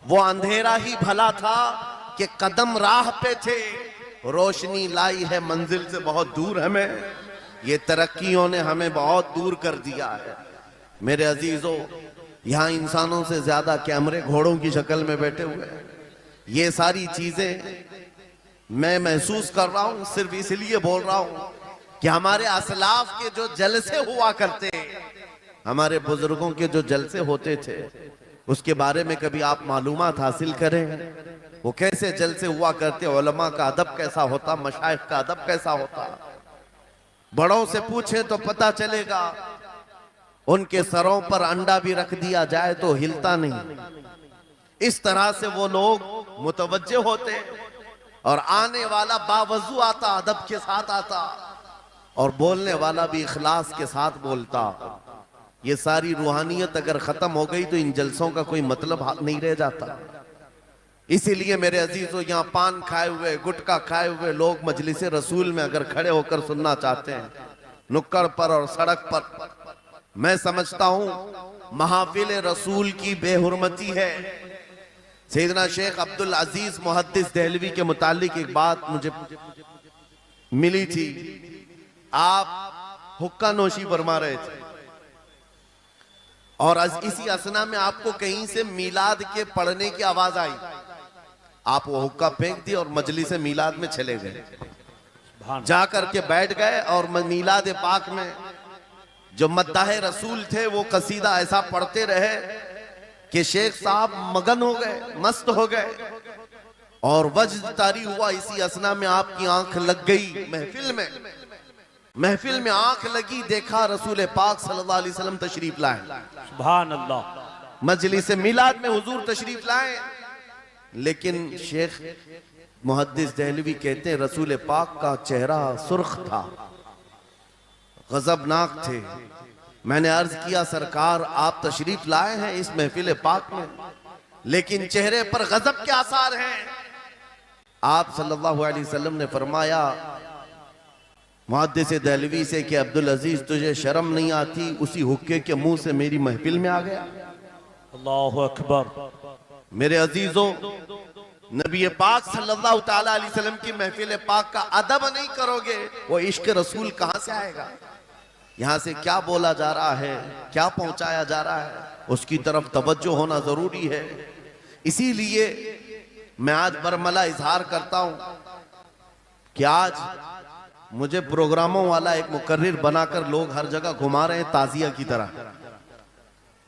वो अंधेरा ही भला था कि कदम राह पे थे, रोशनी लाई है मंजिल से बहुत दूर हमें। ये तरक्कियों ने हमें बहुत दूर कर दिया है। मेरे अजीजों, यहाँ इंसानों से ज्यादा कैमरे घोड़ों की शक्ल में बैठे हुए हैं। ये सारी चीजें मैं महसूस कर रहा हूं, सिर्फ इसलिए बोल रहा हूं कि हमारे असलाफ के जो जलसे हुआ करते, हमारे बुजुर्गों के जो जलसे होते थे, उसके बारे में कभी आप मालूमात हासिल करें। वो कैसे जलसे हुआ करते, उलमा का अदब कैसा होता, मशाइख का अदब कैसा होता। बड़ों से पूछे तो पता चलेगा, उनके सरों पर अंडा भी रख दिया जाए तो हिलता नहीं। इस तरह से वो लोग मुतवज्जे होते, और आने वाला बावजू आता, अदब के साथ आता, और बोलने वाला भी इखलास के साथ बोलता। ये सारी रूहानियत अगर खत्म हो गई तो इन जलसों का कोई मतलब नहीं रह जाता। इसीलिए मेरे अजीजों, यहाँ पान खाए हुए, गुटखा खाए हुए लोग मजलिस रसूल में अगर खड़े होकर सुनना चाहते हैं, नुक्कड़ पर और सड़क पर, मैं समझता हूं महफिल रसूल की बेहुरमती है। सैयदना शेख अब्दुल अजीज मुहद्दिस देहलवी के मुतालिक एक बात मुझे मिली थी। आप हुक्का नोशी फरमा रहे थे, और इसी असना में आपको कहीं से मीलाद के पढ़ने की आवाज आई। आप वो हुक्का फेंक दिए और मजलिस मीलाद में चले गए, जाकर के बैठ गए, और मीलाद पाक में जो मद्दाह रसूल थे वो कसीदा ऐसा पढ़ते रहे कि शेख साहब मगन हो गए, मस्त हो गए, और वज्द तारी हुआ। इसी असना में आपकी आंख लग गई महफिल में आंख लगी, देखा रसूल पाक सल्लल्लाहु अलैहि वसल्लम तशरीफ लाए। सुभान अल्लाह। मजलिस मिलाद में हुजूर तशरीफ लाए, लेकिन शेख मुहद्दिस देहलवी कहते हैं रसूल पाक का चेहरा सुर्ख था, गजबनाक थे। मैंने अर्ज किया, सरकार आप तशरीफ लाए हैं इस महफिल पाक में, लेकिन चेहरे पर गजब के आसार हैं। आप सल्लल्लाहु अलैहि वसल्लम ने फरमाया मुहद्दिस देहलवी से कि अब्दुल अजीज, तुझे शर्म नहीं आती, उसी हुक्के के मुंह से मेरी महफिल में आ गया। अल्लाहु अकबर। मेरे अजीजों, नबी पाक सल्लल्लाहु ताला अलैहि वसल्लम की महफिल पाक का अदब नहीं करोगे, वो इश्क रसूल कहां से आएगा। यहां से क्या बोला जा रहा है, क्या पहुंचाया जा रहा है, उसकी तरफ तवज्जो होना जरूरी है। इसीलिए मैं आज बरमला इजहार करता हूं कि आज मुझे प्रोग्रामों वाला एक मुकर्रिर बनाकर लोग हर जगह घुमा रहे हैं ताजिया की तरह।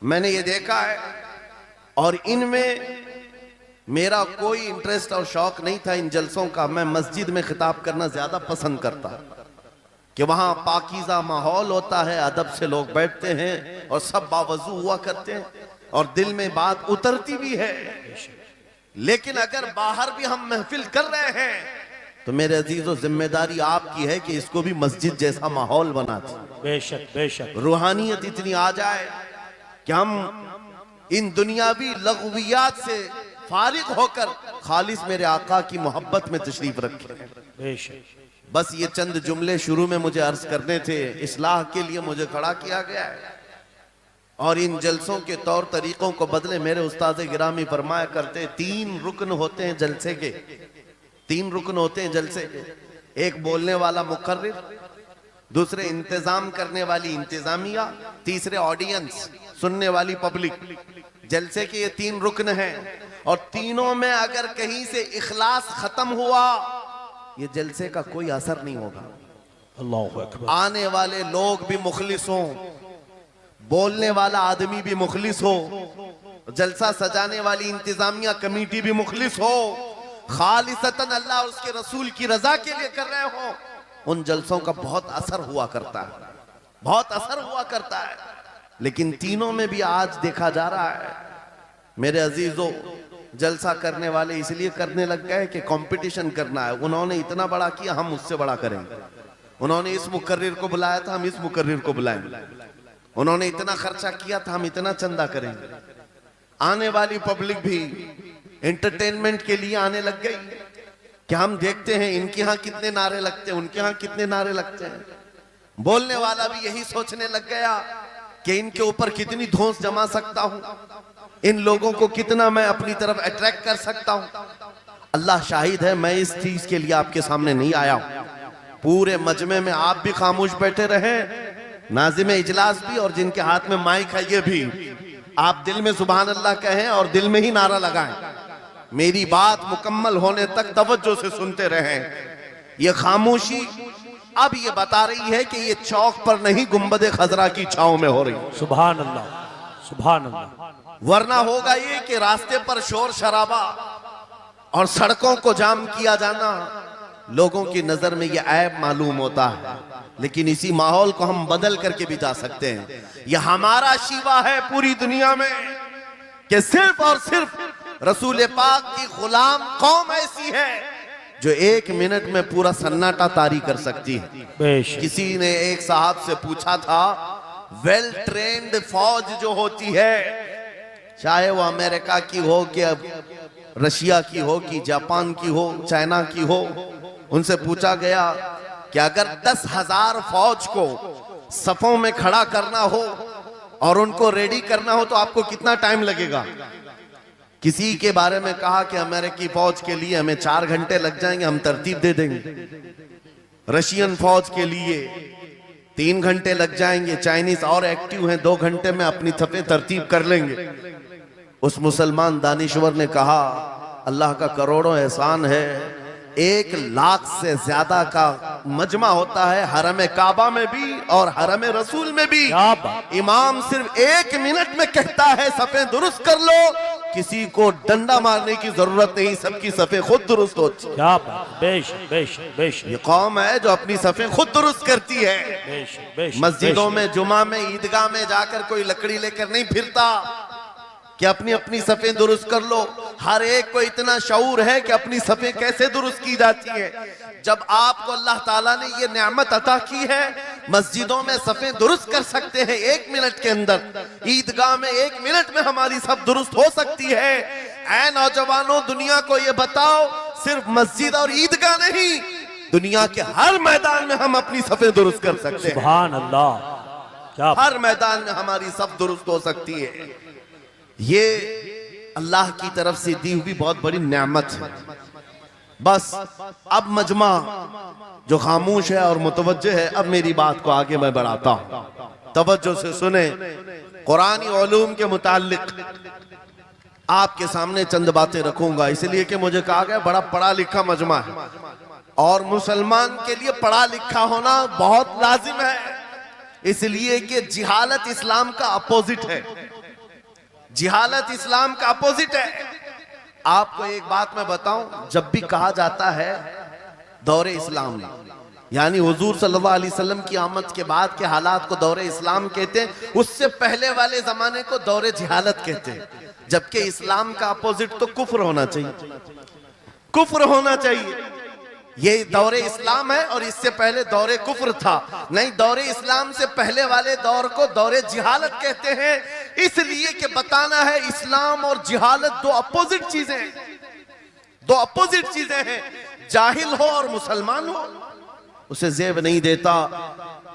मैंने ये देखा है, और इनमें मेरा कोई इंटरेस्ट और शौक नहीं था इन जलसों का। मैं मस्जिद में खिताब करना ज्यादा पसंद करता कि वहां पाकीज़ा माहौल होता है, अदब से लोग बैठते हैं और सब बावजू हुआ करते हैं, और दिल में बात उतरती भी है। लेकिन अगर बाहर भी हम महफिल कर रहे हैं तो मेरे अजीजों, जिम्मेदारी आपकी है कि इसको भी मस्जिद जैसा माहौल बना दे। बेशक बेशक रूहानियत इतनी आ जाए कि हम इन दुनियावी लग़वियात से फारिग होकर खालिस मेरे आका की मोहब्बत में तशरीफ रखें। बेशक। बस ये चंद जुमले शुरू में मुझे अर्ज करने थे, इस्लाह के लिए मुझे खड़ा किया गया है। और इन जलसों के तौर तरीकों को बदले मेरे उस्ताद गिरामी फरमाया करते, 3 रुकन होते हैं जलसे के, 3 रुकन होते हैं जलसे के। एक बोलने वाला मुकर्रिर, दूसरे इंतजाम करने वाली इंतजामिया, तीसरे ऑडियंस सुनने वाली पब्लिक। जलसे के ये 3 रुकन हैं, और तीनों में अगर कहीं से इखलास खत्म हुआ, ये जलसे का कोई असर नहीं होगा। अल्लाहु अकबर। आने वाले लोग भी मुखलिस हों, बोलने वाला आदमी भी मुखलिस हो, जलसा सजाने वाली इंतजामिया कमेटी भी मुखलिस हो, खालिसतन अल्लाह और उसके रसूल की रजा के लिए कर रहे हो, उन जलसों का बहुत असर हुआ करता है, बहुत असर हुआ करता है। लेकिन तीनों में भी आज देखा जा रहा है मेरे अजीजों, जलसा करने वाले इसलिए करने लग गए कि कंपटीशन करना है। उन्होंने इतना बड़ा किया, हम उससे बड़ा करेंगे। उन्होंने इस मुकर्रिर को बुलाया था, हम इस मुकर्रिर को बुलाएंगे। उन्होंने इतना खर्चा किया था, हम इतना चंदा करेंगे। आने वाली पब्लिक भी एंटरटेनमेंट के लिए आने लग गई कि हम देखते हैं इनके यहाँ कितने नारे लगते हैं, उनके यहाँ कितने नारे लगते हैं। बोलने वाला भी यही सोचने लग गया कि इनके ऊपर कितनी धौंस जमा सकता हूं। इन लोगों को कितना मैं अपनी तरफ अट्रैक्ट कर सकता हूं। अल्लाह शाहिद है, मैं इस चीज के लिए आपके सामने नहीं आया हूं। पूरे मजमे में आप भी खामोश बैठे रहे, नाज़िम इजलास भी और जिनके हाथ में माइक है ये भी, आप दिल में सुभान अल्लाह कहें और दिल में ही नारा लगाएं। मेरी बात मुकम्मल होने तक तवज्जो से सुनते रहें। ये खामोशी अब ये बता रही है कि ये चौक पर नहीं गुंबद खजरा की छांव में हो रही। सुभान अल्लाह, सुभान अल्लाह। वरना होगा ये कि रास्ते पर शोर शराबा और सड़कों को जाम किया जाना लोगों की नजर में ये ऐब मालूम होता है, लेकिन इसी माहौल को हम बदल करके भी जा सकते हैं। यह हमारा शिवा है पूरी दुनिया में कि सिर्फ और सिर्फ रसूल पाक की गुलाम कौम ऐसी है जो 1 मिनट में पूरा सन्नाटा तारी कर सकती है। किसी ने एक साहब से पूछा था, वेल ट्रेन्ड फौज जो होती है, चाहे वो अमेरिका की हो कि रशिया की हो कि जापान की हो, चाइना की हो, उनसे पूछा गया कि अगर 10,000 फौज को सफों में खड़ा करना हो और उनको रेडी करना हो तो आपको कितना टाइम लगेगा। किसी के बारे में कहा कि अमेरिकी फौज के लिए हमें 4 घंटे लग जाएंगे, हम तरतीब दे देंगे। रशियन फौज के लिए 3 घंटे लग जाएंगे, चाइनीज और एक्टिव हैं, 2 घंटे में अपनी थपे तरतीब कर लेंगे। उस मुसलमान दानिश्वर ने कहा, अल्लाह का करोड़ों एहसान है, 1 लाख से ज्यादा का मजमा होता है हरम काबा में भी और हरम रसूल में भी। इमाम सिर्फ 1 मिनट में कहता है सफे दुरुस्त कर लो, किसी को डंडा मारने की जरूरत नहीं, सबकी सफे खुद दुरुस्त होती है। क्या बात, बेशक बेशक बेशक। ये कौम है जो अपनी सफे खुद दुरुस्त करती है। बेशक बेशक। मस्जिदों में, जुमा में, ईदगाह में जाकर कोई लकड़ी लेकर नहीं फिरता कि अपनी अपनी सफे दुरुस्त कर लो। हर एक को इतना शऊर है कि अपनी सफे कैसे दुरुस्त की जाती है। जब आपको अल्लाह ताला ने ये नेमत अता की है, मस्जिदों में सफे दुरुस्त कर सकते हैं 1 मिनट के अंदर, ईदगाह में 1 मिनट में हमारी सब दुरुस्त हो सकती है। ऐ नौजवानों, दुनिया को ये बताओ, सिर्फ मस्जिद और ईदगाह नहीं, दुनिया के हर मैदान में हम अपनी सफे दुरुस्त कर सकते हैं। सुभान अल्लाह। क्या हर मैदान में हमारी सब दुरुस्त हो सकती है। ये अल्लाह की तरफ से दी हुई बहुत बड़ी नेमत है। बस अब मजमा जो खामोश है और मुतवज्जे है, अब मेरी बात को आगे मैं बढ़ाता हूं, तवज्जो से सुने। कुरानी उलूम के मुताल्लिक आपके सामने चंद बातें रखूंगा, इसलिए कि मुझे कहा गया बड़ा पढ़ा लिखा मजमा है और मुसलमान के लिए पढ़ा लिखा होना बहुत लाजिम है, इसलिए कि जिहालत इस्लाम का अपोजिट है। जिहालत इस्लाम का अपोजिट है। आपको एक बात मैं बताऊं, जब भी कहा जाता है दौरे इस्लाम, यानी हुजूर सल्लल्लाहु अलैहि वसल्लम की आमद के बाद के हालात को दौरे इस्लाम कहते हैं, उससे पहले वाले जमाने को दौरे जिहालत कहते हैं। जबकि इस्लाम का अपोजिट तो कुफ्र होना चाहिए, कुफ्र होना चाहिए। ये दौरे इस्लाम है और इससे पहले दौरे कुफ्र था। नहीं, दौरे इस्लाम से पहले वाले दौर को दौरे जिहालत कहते हैं, इसलिए कि बताना है इस्लाम और जिहालत दो अपोजिट चीजें हैं, दो अपोजिट चीजें हैं। जाहिल हो और मुसलमान हो उसे जेब नहीं देता।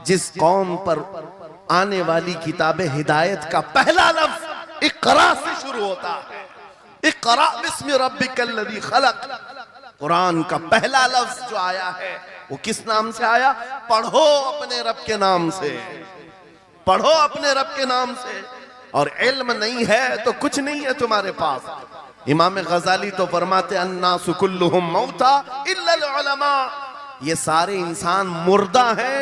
जिस कौम पर आने वाली किताबे हिदायत का पहला लफ्ज इक़रा से शुरू होता है, इक़रा बिस्मि रब्बिकल्लज़ी खलक़, कुरान का पहला लफ्ज जो आया है वो किस नाम से आया? पढ़ो अपने रब के नाम से, पढ़ो अपने रब के नाम से। और इल्म नहीं है तो कुछ नहीं है तुम्हारे पास। इमाम गजाली तो फरमाते अन्नासु कुल्लुहुम मौता इल्लल उलमा, ये सारे इंसान मुर्दा हैं,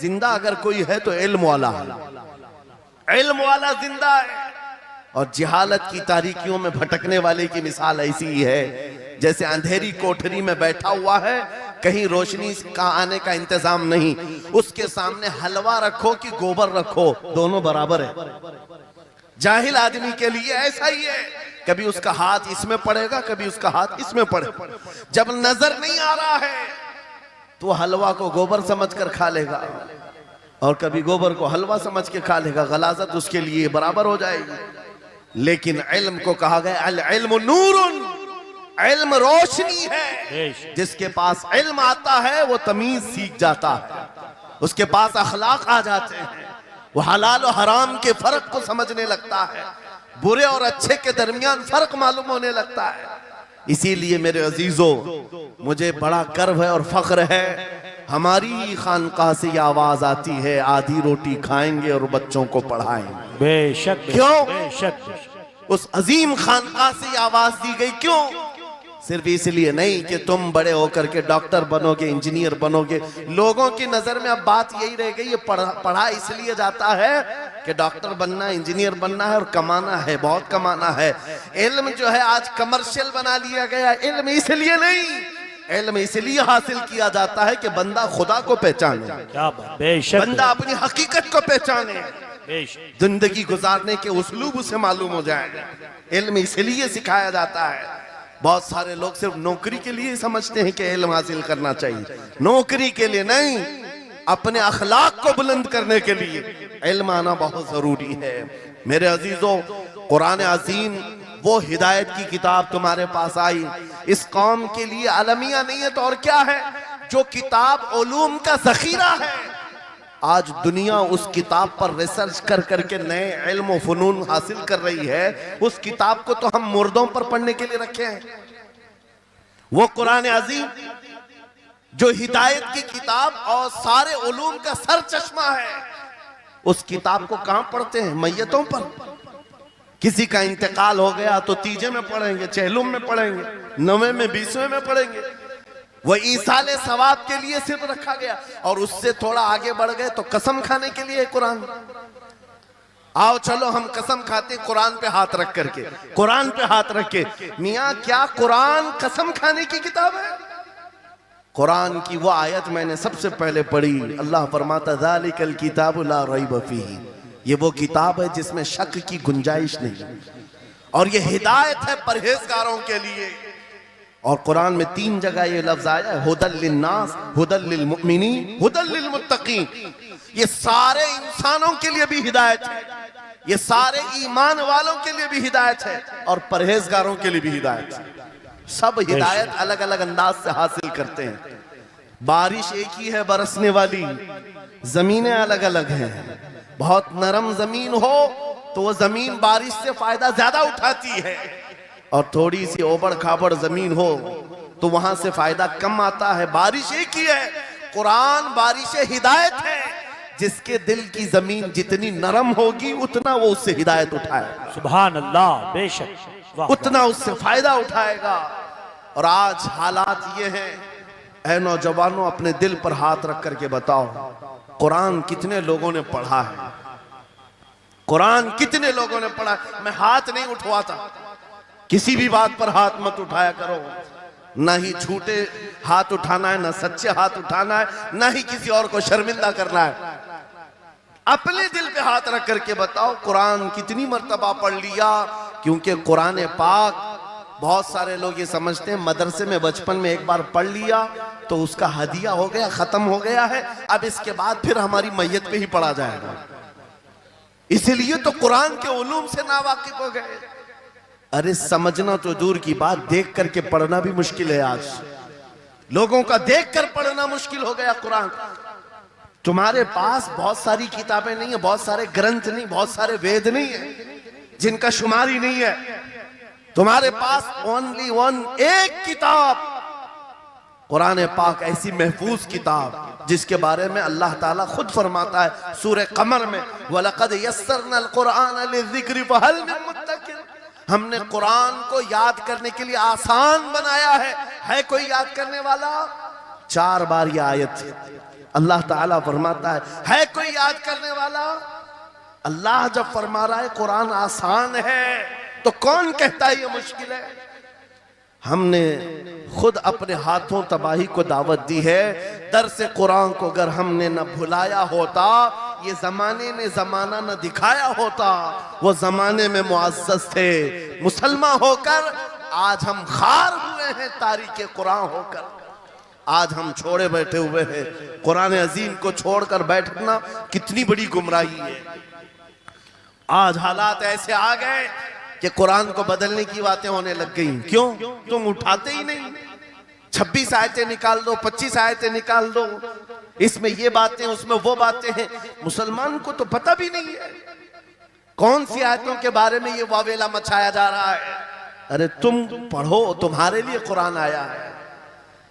जिंदा अगर कोई है तो इल्म वाला है, इल्म वाला जिंदा है। और जिहालत की तारीकियों में भटकने वाले की मिसाल ऐसी ही है जैसे अंधेरी कोठरी में बैठा हुआ है, कहीं रोशनी का आने का इंतजाम नहीं, उसके सामने हलवा रखो कि गोबर रखो, दोनों बराबर है। जाहिल आदमी के लिए ऐसा ही है, कभी उसका हाथ इसमें पड़ेगा, कभी उसका हाथ इसमें पड़ेगा। जब नजर नहीं आ रहा है तो हलवा को गोबर समझकर खा लेगा और कभी गोबर को हलवा समझ के खा लेगा, गलाजत उसके लिए बराबर हो जाएगी। लेकिन इल्म को कहा गया अल इल्मु नूरुन, इल्म रोशनी है। जिसके पास इल्म आता है वो तमीज सीख जाता है, उसके पास अखलाक आ जाते हैं, वो हलाल और हराम के फर्क को समझने लगता है। बुरे और अच्छे के दरमियान फर्क मालूम होने लगता है। इसीलिए मेरे अजीजों, मुझे बड़ा गर्व है और फख्र है, हमारी ही खानकाह से ये आवाज आती है, आधी रोटी खाएंगे और बच्चों को पढ़ाएंगे। बेशक क्यों? बेशक। उस अजीम खानकाह से ये आवाज दी गई, क्यों? सिर्फ इसलिए नहीं कि तुम बड़े होकर के डॉक्टर बनोगे, इंजीनियर बनोगे। लोगों की नजर में अब बात यही रह गई है, पढ़ा इसलिए जाता है कि डॉक्टर बनना है, इंजीनियर बनना है और कमाना है, बहुत कमाना है। इल्म जो है आज कमर्शियल बना लिया गया। इल्म इसलिए नहीं, इल्म इसलिए हासिल किया जाता है कि बंदा खुदा को पहचाने, क्या बात, बेशक, बंदा अपनी हकीकत को पहचाने, बेशक। जिंदगी गुजारने के उस्लूब उसे मालूम हो जाएगा। इल्म इसलिए सिखाया जाता है। बहुत सारे लोग सिर्फ नौकरी के लिए समझते हैं कि इल्म हासिल करना चाहिए, नौकरी के लिए नहीं, अपने अखलाक को बुलंद करने के लिए इल्म आना बहुत जरूरी है। मेरे अजीजों, कुरान अजीम वो हिदायत की किताब तुम्हारे पास आई, इस कौम के लिए अलमिया नहीं है तो और क्या है, जो किताब उलूम का जखीरा है। आज दुनिया उस किताब पर रिसर्च कर करके नए इल्म फनून हासिल कर रही है। उस किताब को तो हम मुर्दों पर पढ़ने के लिए रखे हैं। वो कुरान अजीम जो हिदायत की किताब और सारे उलूम का सर चश्मा है, उस किताब को कहां पढ़ते हैं? मैयतों पर। किसी का इंतकाल हो गया तो तीजे में पढ़ेंगे, चहलुम में पढ़ेंगे, 9वें में 20वें में पढ़ेंगे। वो ईसाले सवाब के लिए सिर्फ रखा गया। और उससे थोड़ा आगे बढ़ गए तो कसम खाने के लिए कुरान। आओ चलो हम कसम खाते कुरान पे हाथ रख करके, कुरान पे हाथ रख के। मियां क्या कुरान कसम खाने की किताब है? कुरान की वो आयत मैंने सबसे पहले पढ़ी, अल्लाह फरमाता ज़ालिकल किताबु ला रैब फीही, ये वो किताब है जिसमें शक की गुंजाइश नहीं, और ये हिदायत है परहेजगारों के लिए। और कुरान में 3 जगह ये लफ्ज आया है, हुदल लिन्नास, हुदल लिल मुमिनीन, हुदल लिल मुत्तकीन। ये सारे इंसानों के लिए भी हिदायत है, ये सारे ईमान वालों के लिए भी हिदायत है, और परहेजगारों के लिए भी हिदायत है। सब हिदायत अलग अलग अंदाज से हासिल करते हैं। बारिश एक ही है बरसने वाली, जमीनें अलग अलग हैं। बहुत नरम जमीन हो तो वो जमीन बारिश से फायदा ज्यादा उठाती है, और थोड़ी सी ओबड़ खाबड़ जमीन हो तो वहां से फायदा कम आता है। बारिश एक ही है, कुरान बारिश हिदायत है। जिसके दिल की जमीन जितनी नरम होगी उतना वो उससे हिदायत उठाएगा, सुभान अल्लाह, बेशक, उतना उससे फायदा उठाएगा। और आज हालात ये हैं, ऐ नौजवानों अपने दिल पर हाथ रख करके बताओ, कुरान कितने लोगों ने पढ़ा है? कुरान कितने लोगों ने पढ़ा? मैं हाथ नहीं उठवाता, किसी भी बात पर हाथ मत उठाया करो। ना ही झूठे हाथ उठाना है, ना सच्चे हाथ उठाना है, ना ही किसी और को शर्मिंदा करना है। अपने दिल पे हाथ रख करके बताओ कुरान कितनी मर्तबा पढ़ लिया। क्योंकि कुरान पाक, बहुत सारे लोग ये समझते हैं मदरसे में बचपन में एक बार पढ़ लिया तो उसका हदिया हो गया, खत्म हो गया है, अब इसके बाद फिर हमारी मैयत पे ही पढ़ा जाएगा। इसीलिए तो कुरान के उलूम से नावाकिफ हो गए। अरे समझना तो दूर की बात, देख करके पढ़ना भी मुश्किल है। आज लोगों का देख कर पढ़ना मुश्किल हो गया। कुरान तुम्हारे पास बहुत सारी किताबें नहीं है, बहुत सारे ग्रंथ नहीं, बहुत सारे वेद नहीं है जिनका शुमार ही नहीं है। तुम्हारे पास ओनली वन, एक किताब कुरान पाक, ऐसी महफूज किताब जिसके बारे में अल्लाह ताला खुद फरमाता है सूरह कमर में, वलक़द यस्सरनल कुरान लिज़िक्रि फहल मिन मुद्दकिर। हमने कुरान को याद करने के लिए आसान बनाया है कोई याद करने वाला? 4 बार यह आयत अल्लाह ताला फरमाता है कोई याद करने वाला? अल्लाह जब फरमा रहा है कुरान आसान है तो कौन कहता है ये मुश्किल है? हमने खुद अपने हाथों तबाही को दावत दी है। दर्स कुरान को अगर हमने न भुलाया होता, ये जमाने ने जमाना न दिखाया होता, वो जमाने में मुअज़्ज़ज़ थे। मुसलमान होकर आज हम खार हुए हैं, तारीके कुरान होकर आज हम छोड़े बैठे हुए हैं। कुरान अजीम को छोड़कर बैठना कितनी बड़ी गुमराही है। आज हालात ऐसे आ गए कि कुरान को बदलने की बातें होने लग गई। क्यों? तुम उठाते ही नहीं। 26 आयतें निकाल दो, 25 आयतें निकाल दो, इसमें ये बातें उसमें वो बातें हैं। मुसलमान को तो पता भी नहीं है कौन सी आयतों के बारे में ये वावेला मचाया जा रहा है? अरे तुम पढ़ो, तुम्हारे लिए कुरान आया है।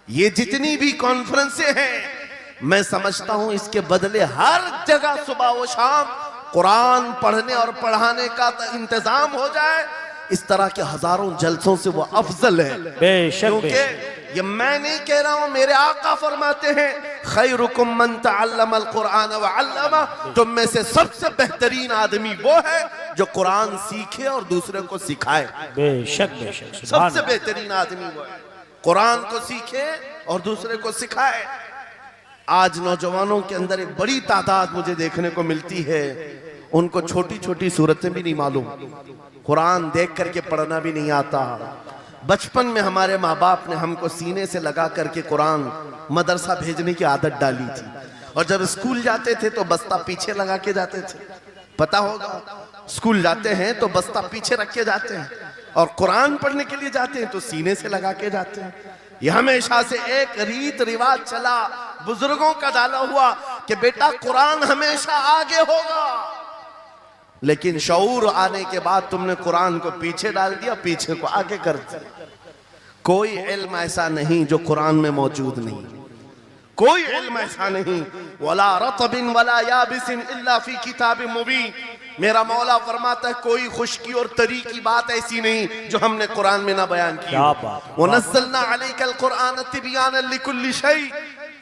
ये जितनी भी कॉन्फ्रेंसें हैं, मैं समझता हूं इसके बदले हर जगह सुबह व शाम कुरान पढ़ने और पढ़ाने का इंतजाम हो जाए। इस तरह के हजारों जलसों से वो अफजल है। बेशक, क्योंकि ये मैं नहीं कह रहा हूं, मेरे आका फरमाते हैं खैरुकुम मन तअल्लमल कुरान व अल्लमा, तुम में से सबसे बेहतरीन आदमी वो है जो कुरान सीखे और दूसरे को सिखाए। बेशक बेशक, सबसे बेहतरीन आदमी वो है कुरान को सीखे और दूसरे को सिखाए। आज नौजवानों के अंदर एक बड़ी तादाद मुझे देखने को मिलती है, उनको छोटी छोटी सूरतें भी नहीं मालूम, कुरान देख करके पढ़ना भी नहीं आता। बचपन में हमारे माँ बाप ने हमको सीने से लगा करके कुरान मदरसा भेजने की आदत डाली थी, और जब स्कूल जाते थे तो बस्ता पीछे लगा के जाते थे। पता होगा, स्कूल जाते हैं तो बस्ता पीछे रख के जाते हैं, और कुरान पढ़ने के लिए जाते हैं तो सीने से लगा के जाते हैं। यह हमेशा से एक रीत रिवाज चला, बुजुर्गों का डाला हुआ कि बेटा कुरान हमेशा आगे होगा। लेकिन शऊर आने के बाद तुमने कुरान को पीछे डाल दिया, पीछे को आगे कर दिया। कोई इल्म ऐसा नहीं जो कुरान में मौजूद नहीं, कोई इल्म ऐसा नहीं। वला रतबिन वला याबिसिन इल्ला फी किताबिन मुबीन, मेरा मौला फरमाता है कोई खुश्की और तरी की बात ऐसी नहीं जो हमने कुरान में ना बयान की। वनज़्ज़लना अलैकल कुरान तिबयानन लिकुल्लि शै,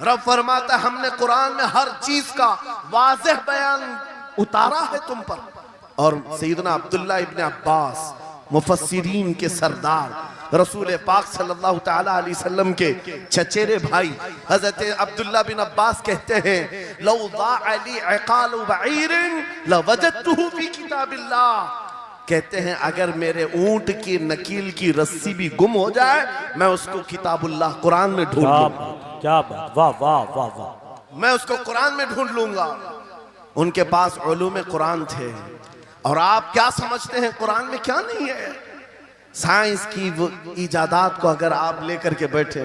रब फरमाता है हमने कुरान में हर चीज का वाज़ेह बयान उतारा है तुम पर। और सैयदना अब्दुल्ला इब्न अब्बास मुफस्सिरीन के सरदार, रसूल पाक सल्लल्लाहु तआला अलैहि वसल्लम के चचेरे भाई हजरत अब्दुल्ला बिन अब्बास कहते हैं लौ ज़ाअ ली इक़ालु बईरिन लवजदतुहु फी किताबिल्लाह, कहते हैं अगर मेरे ऊंट की नकील की रस्सी भी गुम हो जाए मैं उसको किताबुल्लाह कुरान में ढूंढ लूंगा। क्या बात, वाह वाह वाह वाह, मैं उसको कुरान में ढूंढ लूंगा। उनके पास उलूम कुरान थे। और आप क्या समझते हैं कुरान में क्या नहीं है? साइंस की इजादात को अगर आप लेकर के बैठे,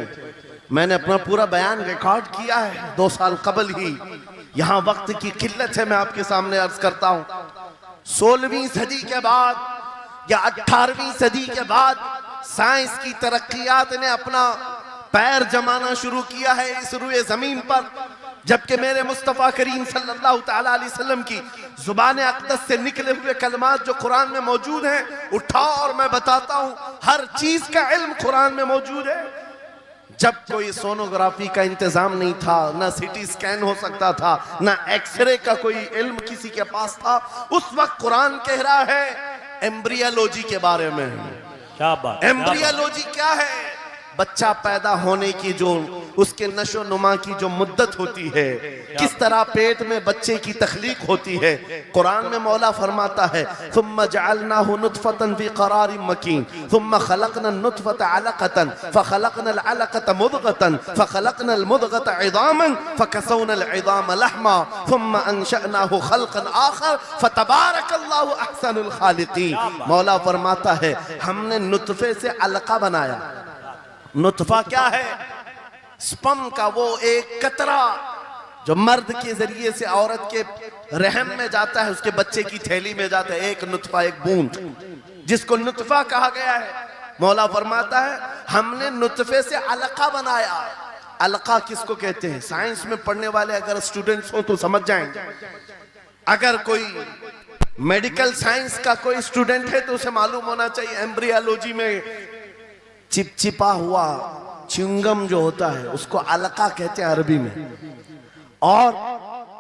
मैंने अपना पूरा बयान रिकॉर्ड किया है 2 साल कबल ही। यहां वक्त की किल्लत है, मैं आपके सामने अर्ज करता हूं 16वीं सदी के बाद या 18वीं सदी के बाद साइंस की तरक्कियात ने अपना पैर जमाना शुरू किया है इस रुए जमीन पर, जबकि मेरे मुस्तफ़ा करीम सल्लल्लाहु तआला अलैहि वसल्लम की जुबान अक़दस से निकले हुए कलमात जो कुरान में मौजूद हैं, उठाओ और मैं बताता हूं हर चीज का इल्म कुरान में मौजूद है। जब कोई सोनोग्राफी का इंतजाम नहीं था, ना सिटी स्कैन हो सकता था, ना एक्सरे का कोई इल्म किसी के पास था, उस वक्त कुरान कह रहा है एम्ब्रियोलॉजी के बारे में। क्या बात, एम्ब्रियोलॉजी क्या है? बच्चा पैदा होने की जो उसके नशो नुमा की जो मुद्दत होती है, किस तरह पेट में बच्चे की तख्लीक होती है। कुरान में मौला फरमाता है सुम्मा जअलनाहु नुतफतन फी क़रारिन मकीन सुम्मा खलक़नल नुतफता अलक़तन फ़खलक़नल अलक़ता मुदग़तन फ़खलक़नल मुदग़ता इज़ामन फ़कसौनल इज़ाम लहमा सुम्मा अंशअनाहु ख़ल्क़न आख़र फ़तबारकल्लाहु अहसनुल ख़ालिक़ीन। मौला फरमाता है हमने नुतफे से अलक़ा बनाया। नुतफा क्या है? स्पर्म का वो एक कतरा जो मर्द के जरिए से औरत के रहम में जाता है, उसके बच्चे की थैली में जाता है, एक नुतफा, एक बूंद, जिसको नुतफा कहा गया है। मौला फरमाता है हमने नुतफे से अलका बनाया। अलका किसको कहते हैं? साइंस में पढ़ने वाले अगर स्टूडेंट्स हो तो समझ जाएंगे। अगर कोई मेडिकल साइंस का कोई स्टूडेंट है तो उसे मालूम होना चाहिए एम्ब्रियोलॉजी में चिपचिपा हुआ च्युइंगम जो होता है उसको अलका कहते हैं अरबी में। और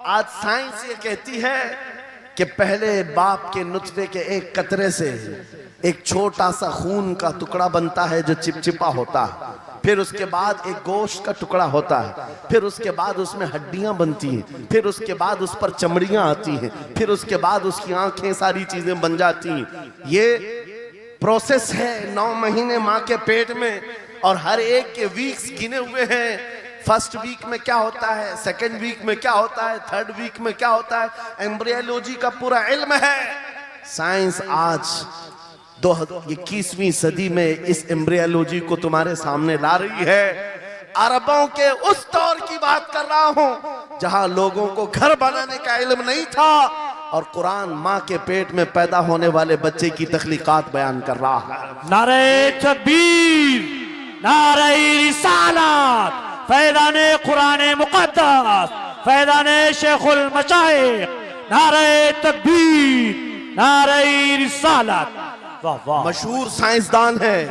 आज साइंस ये कहती है कि पहले बाप के नुतफे के एक कतरे से एक छोटा सा खून का टुकड़ा बनता है जो चिपचिपा होता है, फिर उसके बाद एक गोश्त का टुकड़ा होता है, फिर उसके बाद उसमें हड्डियां बनती हैं, फिर उसके बाद उस पर चमड़ियां आती हैं, फिर उसके बाद उसकी आंखें, सारी चीजें बन जाती हैं। ये प्रोसेस है 9 महीने माँ के पेट में, और हर एक के वीक्स गिने हुए हैं। फर्स्ट वीक में क्या होता है, सेकंड वीक में क्या होता है, थर्ड वीक में क्या होता है, एम्ब्रियोलॉजी का पूरा इल्म है। साइंस आज 21वीं सदी में इस एम्ब्रियोलॉजी को तुम्हारे सामने ला रही है। अरबों के उस दौर की बात कर रहा हूं जहां लोगों को घर बनाने का इल्म नहीं था और कुरान माँ के पेट में पैदा होने वाले बच्चे की तख्लीकात बयान कर रहा है। नारे तकबीर, नारे रिसालत, फैज़ाने कुरान मुक़द्दस, फैज़ाने शेखुल मशाइख, नारे तकबीर, नारे रिसालत। वाह वाह। मशहूर साइंसदान है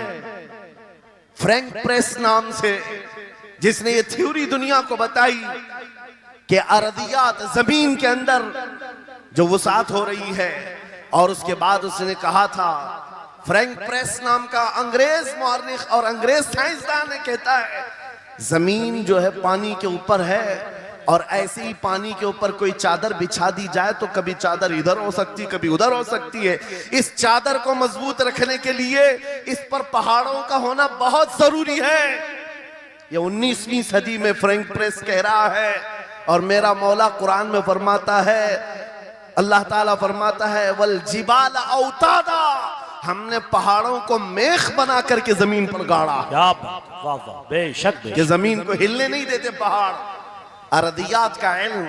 फ्रैंक प्रेस नाम से, जिसने ये थ्योरी दुनिया को बताई कि अरदियात जमीन के अंदर जो वसात हो रही है। और उसके बाद उसने कहा था, फ्रैंक प्रेस नाम का अंग्रेज मौर्रिख और अंग्रेज साइंसदान ने कहता है जमीन जो है पानी के ऊपर है, और ऐसे ही पानी के ऊपर कोई चादर बिछा दी जाए तो कभी चादर इधर हो सकती, कभी उधर हो सकती है। इस चादर को मजबूत रखने के लिए इस पर पहाड़ों का होना बहुत जरूरी है। ये 19वीं सदी में फ्रैंक प्रेस कह रहा है, और मेरा मौला कुरान में फरमाता है, अल्लाह ताला फरमाता है वल जिबाल औतादा, हमने पहाड़ों को मेख बना करके जमीन पर गाड़ा। क्या बात, वाह वाह, बेशक कि बेशक। जमीन को हिलने नहीं देते पहाड़। अरदियात का इल्म,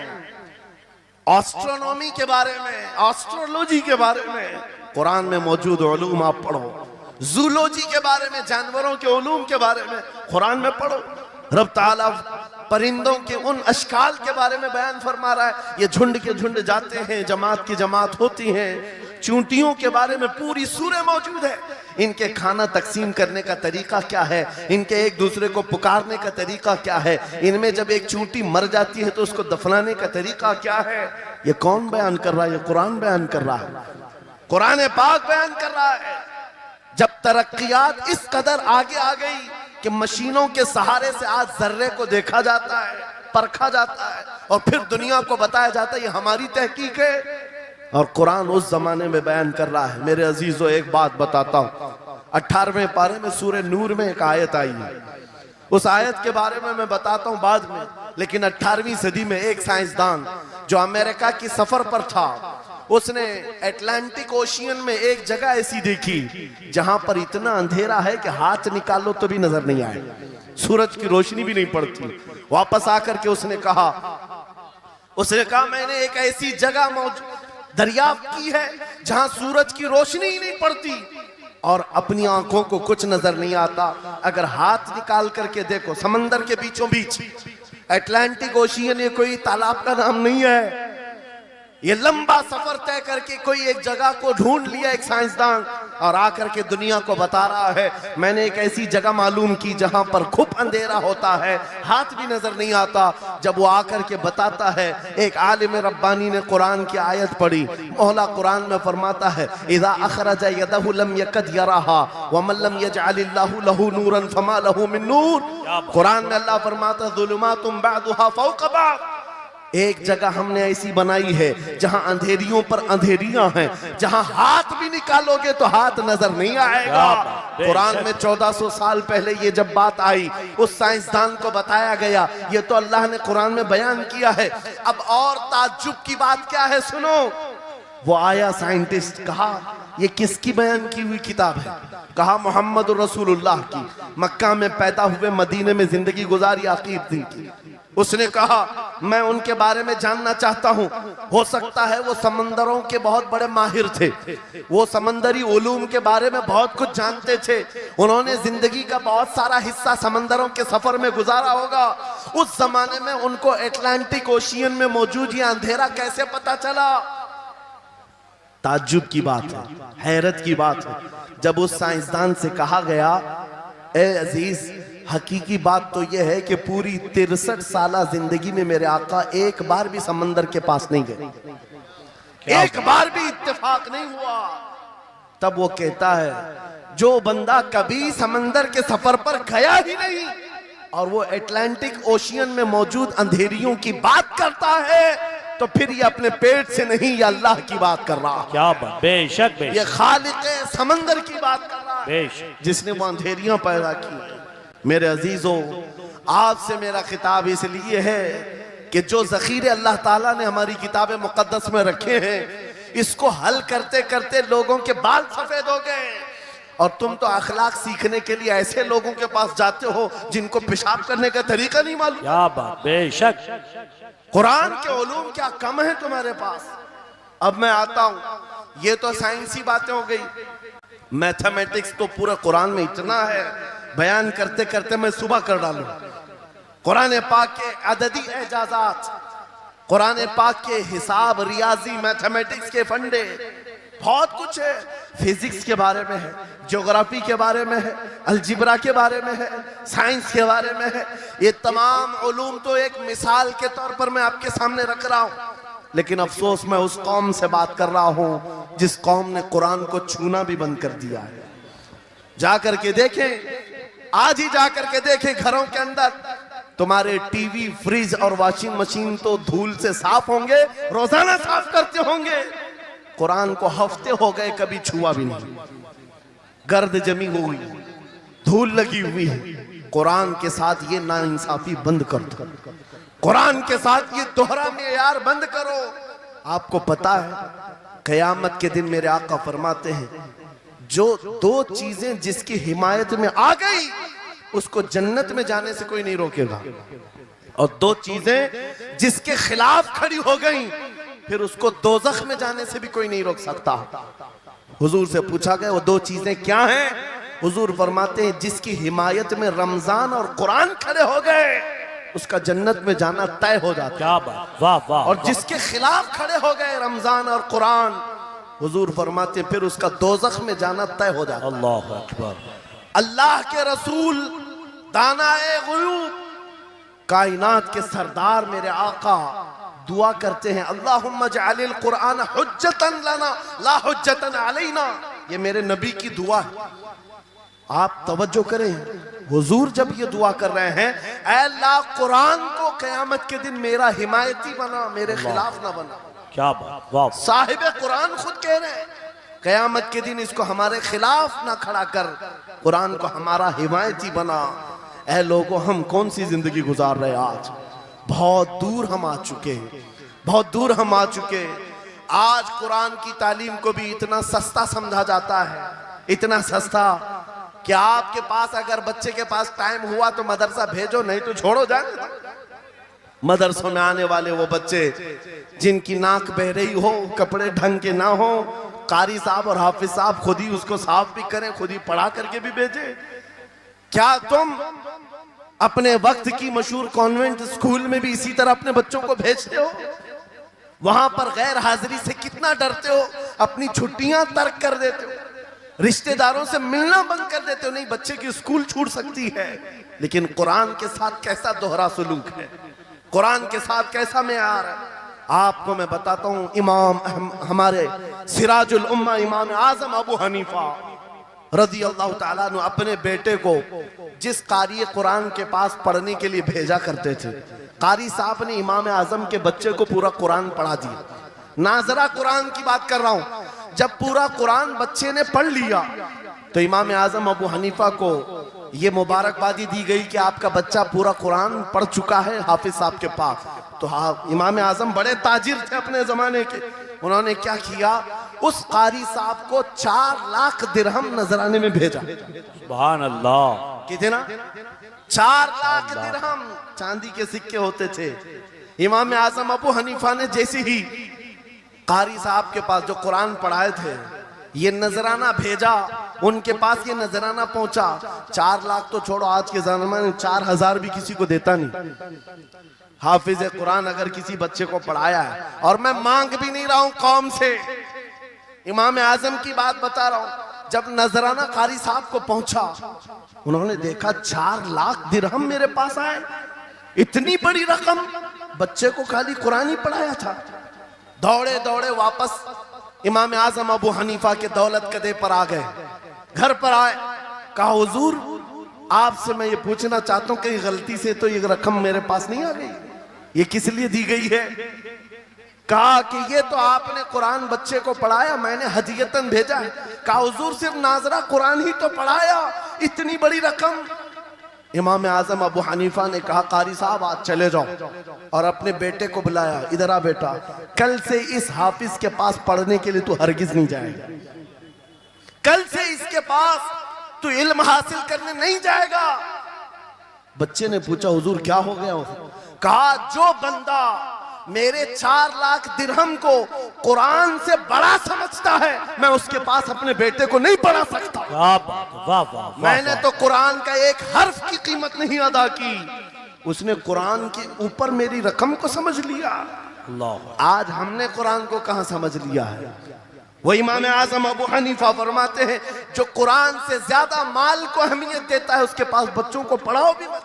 एस्ट्रोनॉमी के बारे में, एस्ट्रोलॉजी के बारे में कुरान में मौजूद उलूम आप पढ़ो। जूलॉजी के बारे में, जानवरों के उलूम के बारे में कुरान में पढ़ो। रब ताला परिंदों के उन अशकाल के बारे में बयान फरमा रहा है, ये झुंड के झुंड जाते हैं, जमात की जमात होती हैं। चूंटियों के बारे में पूरी सूरह मौजूद है, इनके खाना तकसीम करने का तरीका क्या है, इनके एक दूसरे को पुकारने का तरीका क्या है, इनमें जब एक चूंटी मर जाती है तो उसको दफनाने का तरीका क्या है। ये कौन बयान कर रहा है? ये कुरान बयान कर रहा है, कुरान पाक बयान कर रहा है। जब तरक्कियात इस कदर आगे आ गई कि मशीनों के सहारे से आज जर्रे को देखा जाता है, परखा जाता है, और फिर दुनिया को बताया जाता है ये हमारी तहकीक है, और कुरान उस जमाने में बयान कर रहा है। मेरे अजीजों, एक बात बताता हूं, 18वें पारे में सूरह नूर में एक आयत आई है, उस आयत के बारे में मैं बताता हूं बाद में। लेकिन 18वीं सदी में एक साइंसदान जो अमेरिका की सफर पर था, उसने अटलांटिक ओशियन में एक जगह ऐसी देखी जहां पर इतना अंधेरा है कि हाथ निकालो तो भी नजर नहीं आए, सूरज की रोशनी भी नहीं पड़ती। वापस आकर के उसने कहा मैंने एक ऐसी जगह दरियाफ्त की है जहां सूरज की रोशनी ही नहीं पड़ती और अपनी आंखों को कुछ नजर नहीं आता। अगर हाथ निकाल करके देखो, समंदर के बीचों बीच अटलांटिक ओशियन, ये कोई तालाब का नाम नहीं है। ये लंबा सफर तय करके कोई एक जगह को ढूंढ लिया एक साइंसदान, और आकर के दुनिया को बता रहा है मैंने एक ऐसी जगह मालूम की जहां पर खूब अंधेरा होता है, हाथ भी नजर नहीं आता। जब वो आकर के बताता है, एक आलिम रब्बानी ने कुरान की आयत पढ़ी, मौला कुरान में फरमाता है इज़ा अखरज यदहु लम यकद यराहा व मन लम यजअलिल्लाहु लहु नूरन फमा लहु मिन नूर। कुरान में अल्लाह फरमाता ज़ुलुमातुम बअदुहा फौक़ बअद, एक जगह हमने ऐसी बनाई है जहां अंधेरियों पर अंधेरियां हैं, जहां हाथ भी निकालोगे तो हाथ नजर नहीं आएगा। कुरान में 1400 साल पहले ये जब बात आई, उस साइंसदान को बताया गया, ये तो अल्लाह ने कुरान में बयान किया है। अब और ताज्जुब की बात क्या है, सुनो। वो आया साइंटिस्ट, कहा ये किसकी बयान की हुई किताब है? कहा मोहम्मद रसूलुल्लाह की, मक्का में पैदा हुए, मदीने में जिंदगी गुजारी आकीब दिन की। उसने कहा मैं उनके बारे में जानना चाहता हूं, हो सकता है वो समंदरों के बहुत बड़े माहिर थे, वो समंदरी उलूम के बारे में बहुत कुछ जानते थे, उन्होंने जिंदगी का बहुत सारा हिस्सा समंदरों के सफर में गुजारा होगा। उस जमाने में उनको अटलांटिक ओशियन में मौजूद ये अंधेरा कैसे पता चला? ताज्जुब की बात है, हैरत की बात है। जब उस साइंसदान से कहा गया, ए अजीज, हकीकी बात तो यह है कि पूरी 63 साला जिंदगी में मेरे आका एक बार भी समंदर के पास नहीं गए, एक बार भी इत्तेफाक नहीं हुआ। तब वो कहता है जो बंदा कभी समंदर के सफर पर गया ही नहीं और वो अटलांटिक ओशियन में मौजूद अंधेरियों की बात करता है, तो फिर ये अपने पेट से नहीं, ये अल्लाह की बात कर रहा है। क्या बात, बेशक बेशक, ये खालिक समंदर की बात कर रहा है, बेशक, जिसने वो अंधेरियां पैदा की। मेरे अजीजों, आपसे मेरा खिताब इसलिए है कि जो ज़ख़ीरे अल्लाह ताला ने हमारी किताब मुक़द्दस में रखे हैं, इसको हल करते करते लोगों के बाल सफेद हो गए, और तुम तो अखलाक सीखने के लिए ऐसे लोगों के पास जाते हो जिनको पेशाब करने का तरीका नहीं मालूम। क्या बात, बेशक। कुरान के उलूम क्या कम है तुम्हारे पास? अब मैं आता हूं, ये तो साइंसी बातें हो गई, मैथमेटिक्स तो पूरा कुरान में इतना है, बयान करते करते मैं सुबह कर डालूं। कुरान पाक के अददी एजाजात, कुरान पाक के हिसाब, रियाजी, मैथमेटिक्स के फंडे, बहुत कुछ है। फिजिक्स के बारे में है, ज्योग्राफी के बारे में है, अलजिब्रा के बारे में है, साइंस के बारे में है। ये तमाम उलूम तो एक मिसाल के तौर पर मैं आपके सामने रख रहा हूं, लेकिन अफसोस मैं उस कौम से बात कर रहा हूं जिस कौम ने कुरान को छूना भी बंद कर दिया है। जाकर के देखें, आज ही जाकर के देखें, घरों के अंदर तुम्हारे टीवी, फ्रिज और वॉशिंग मशीन तो धूल से साफ होंगे, रोजाना साफ करते होंगे, कुरान को हफ्ते हो गए कभी छुआ भी नहीं। गर्द जमी हुई, धूल लगी हुई है। कुरान के साथ ये नाइंसाफी बंद कर दो, कुरान के साथ ये दोहरा मेयार बंद करो। आपको पता है क़यामत के दिन मेरे आका फरमाते हैं, जो दो चीजें जिसकी हिमायत में आ गई उसको जन्नत में जाने से कोई नहीं रोकेगा, और दो चीजें जिसके खिलाफ खड़ी हो गई फिर उसको दोज़ख में जाने से भी कोई नहीं रोक सकता। हुजूर से पूछा गया वो दो चीजें क्या हैं? हुजूर फरमाते हैं, जिसकी हिमायत में रमजान और कुरान खड़े हो गए उसका जन्नत में जाना तय हो जाता है। क्या बात, वाह वाह। और जिसके खिलाफ खड़े हो गए रमजान और कुरान, हुजूर फरमाते हैं फिर उसका दोज़ख में जाना तय हो जाता है। अल्लाह अकबर। अल्लाह के रसूल, दानाए ग़ुयूब, कायनात के सरदार मेरे आका दुआ करते हैं, अल्लाहुम्मा जअलिल कुरान हुज्जतन लना ला हुज्जतन अलैना। ये मेरे नबी की दुआ है। आप तवज्जो करें, हुजूर जब ये दुआ कर रहे हैं, ऐ अल्लाह कुरान को क़यामत के दिन मेरा हिमायती बना, मेरे खिलाफ ना बना। क्या बात, वाह। साहिब कुरान खुद कह रहे हैं, क़यामत के दिन इसको हमारे खिलाफ ना खड़ा कर, कुरान को हमारा हिमायती बना। ऐ लोगों, हम कौन सी जिंदगी गुजार रहे आज? बहुत दूर हम आ चुके हैं, बहुत दूर हम आ चुके हैं। आज कुरान की तालीम को भी इतना सस्ता समझा जाता है, इतना सस्ता कि आपके पास अगर बच्चे के पास टाइम हुआ तो मदरसा भेजो, नहीं तो छोड़ो जाने। मदरसों में आने वाले वो बच्चे जिनकी नाक बह रही हो, कपड़े ढंग के ना हो, कारी साहब और हाफिज साहब खुद ही उसको साफ भी करें, खुद ही पढ़ा करके भी भेजे। क्या तुम अपने वक्त की मशहूर कॉन्वेंट स्कूल में भी इसी तरह अपने बच्चों को भेजते हो? वहां पर गैर हाजिरी से कितना डरते हो, अपनी छुट्टियां तर्क कर देते हो, रिश्तेदारों से मिलना बंद कर देते हो। नहीं, बच्चे की स्कूल छूट सकती है, लेकिन कुरान के साथ कैसा दोहरा सलूक है, कुरान के साथ कैसा मेयार है। आपको मैं बताता हूं, इमाम हमारे सिराजुल उम्मा इमाम आजम अबू हनीफा रज़ी अल्लाह ताला अन्हु अपने बेटे को जिस कारी कुरान के पास पढ़ने के लिए भेजा करते थे, कारी साहब ने इमाम आजम के बच्चे को पूरा कुरान पढ़ा दिया। नाजरा कुरान की बात कर रहा हूं। जब पूरा कुरान बच्चे ने पढ़ लिया तो इमाम आजम अबू हनीफा को ये मुबारकबादी दी गई कि आपका बच्चा पूरा कुरान पढ़ चुका है हाफिज साहब के पास। तो हाँ, इमाम आजम बड़े ताजिर थे अपने जमाने के। उन्होंने क्या किया, उस कारी साहब को 4 लाख दिरहम नजराने में भेजा। सुभान अल्लाह। कितना? 4 लाख दिरहम चांदी के सिक्के होते थे। इमाम आजम अबू हनीफा ने जैसे ही कारी साहब के पास जो कुरान पढ़ाए थे ये नजराना भेजा, उनके पास ये नजराना पहुंचा। 4 लाख तो छोड़ो, आज के जमाने में 4000 भी किसी को देता नहीं। हाफिज कुरान अगर किसी बच्चे को पढ़ाया है, और मैं मांग भी नहीं रहा हूं कौम से, इमाम आजम की बात बता रहा हूं। जब नजराना कारी साहब को पहुंचा, उन्होंने देखा 4 लाख दिरहम मेरे पास आए, इतनी बड़ी रकम, बच्चे को खाली कुरान ही पढ़ाया था। दौड़े दौड़े वापस इमाम आजम अबू हनीफा के दौलत कदे पर आ गए। घर पर आए, कहा हुजूर आपसे मैं ये पूछना चाहता हूं कि गलती से तो ये रकम मेरे पास नहीं आ गई, ये किस लिए दी गई है? कहा कि ये तो आपने कुरान बच्चे को पढ़ाया, मैंने हदियतन भेजा है। कहा हुजूर सिर्फ नाजरा कुरान ही तो पढ़ाया, इतनी बड़ी रकम? इमाम आजम अबू हनीफा ने कहा कारी साहब आज चले जाओ, और अपने बेटे को बुलाया, इधर आ बेटा, कल से इस हाफिज के पास पढ़ने के लिए तू हरगिज नहीं जाएगा, कल से इसके पास तू इल्म हासिल करने नहीं जाएगा। बच्चे ने पूछा हुजूर क्या हो गया? कहा जो बंदा मेरे 4 लाख दिरहम को कुरान से बड़ा समझता है, मैं उसके पास अपने बेटे को नहीं पढ़ा सकता। क्या बात, वाह वाह, मैंने तो कुरान का एक हर्फ की कीमत नहीं अदा की, उसने कुरान के ऊपर मेरी रकम को समझ लिया। अल्लाह। आज हमने कुरान को कहां समझ लिया है? वो इमाम आजम अबू हनीफा फरमाते हैं, जो कुरान से ज्यादा माल को अहमियत देता है उसके पास बच्चों को पढ़ाओ भी मत,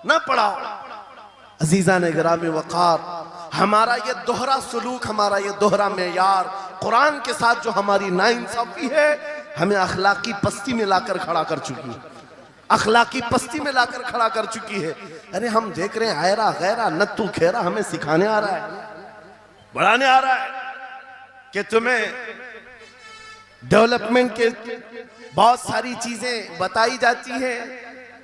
ना पढ़ाओ। अजीजा ने गिरामी वक़ार, हमारा ये दोहरा सुलूक, हमारा ये दोहरा मेयार कुरान के साथ जो हमारी नाइंसाफी है, हमें अखलाकी पस्ती में लाकर खड़ा कर चुकी है, अखलाकी पस्ती में लाकर खड़ा कर चुकी है। अरे हम देख रहे हैं आयरा गैरा नत्तू खेरा हमें सिखाने आ रहा है, बढ़ाने आ रहा है कि तुम्हें डेवलपमेंट के बहुत सारी चीजें बताई जाती हैं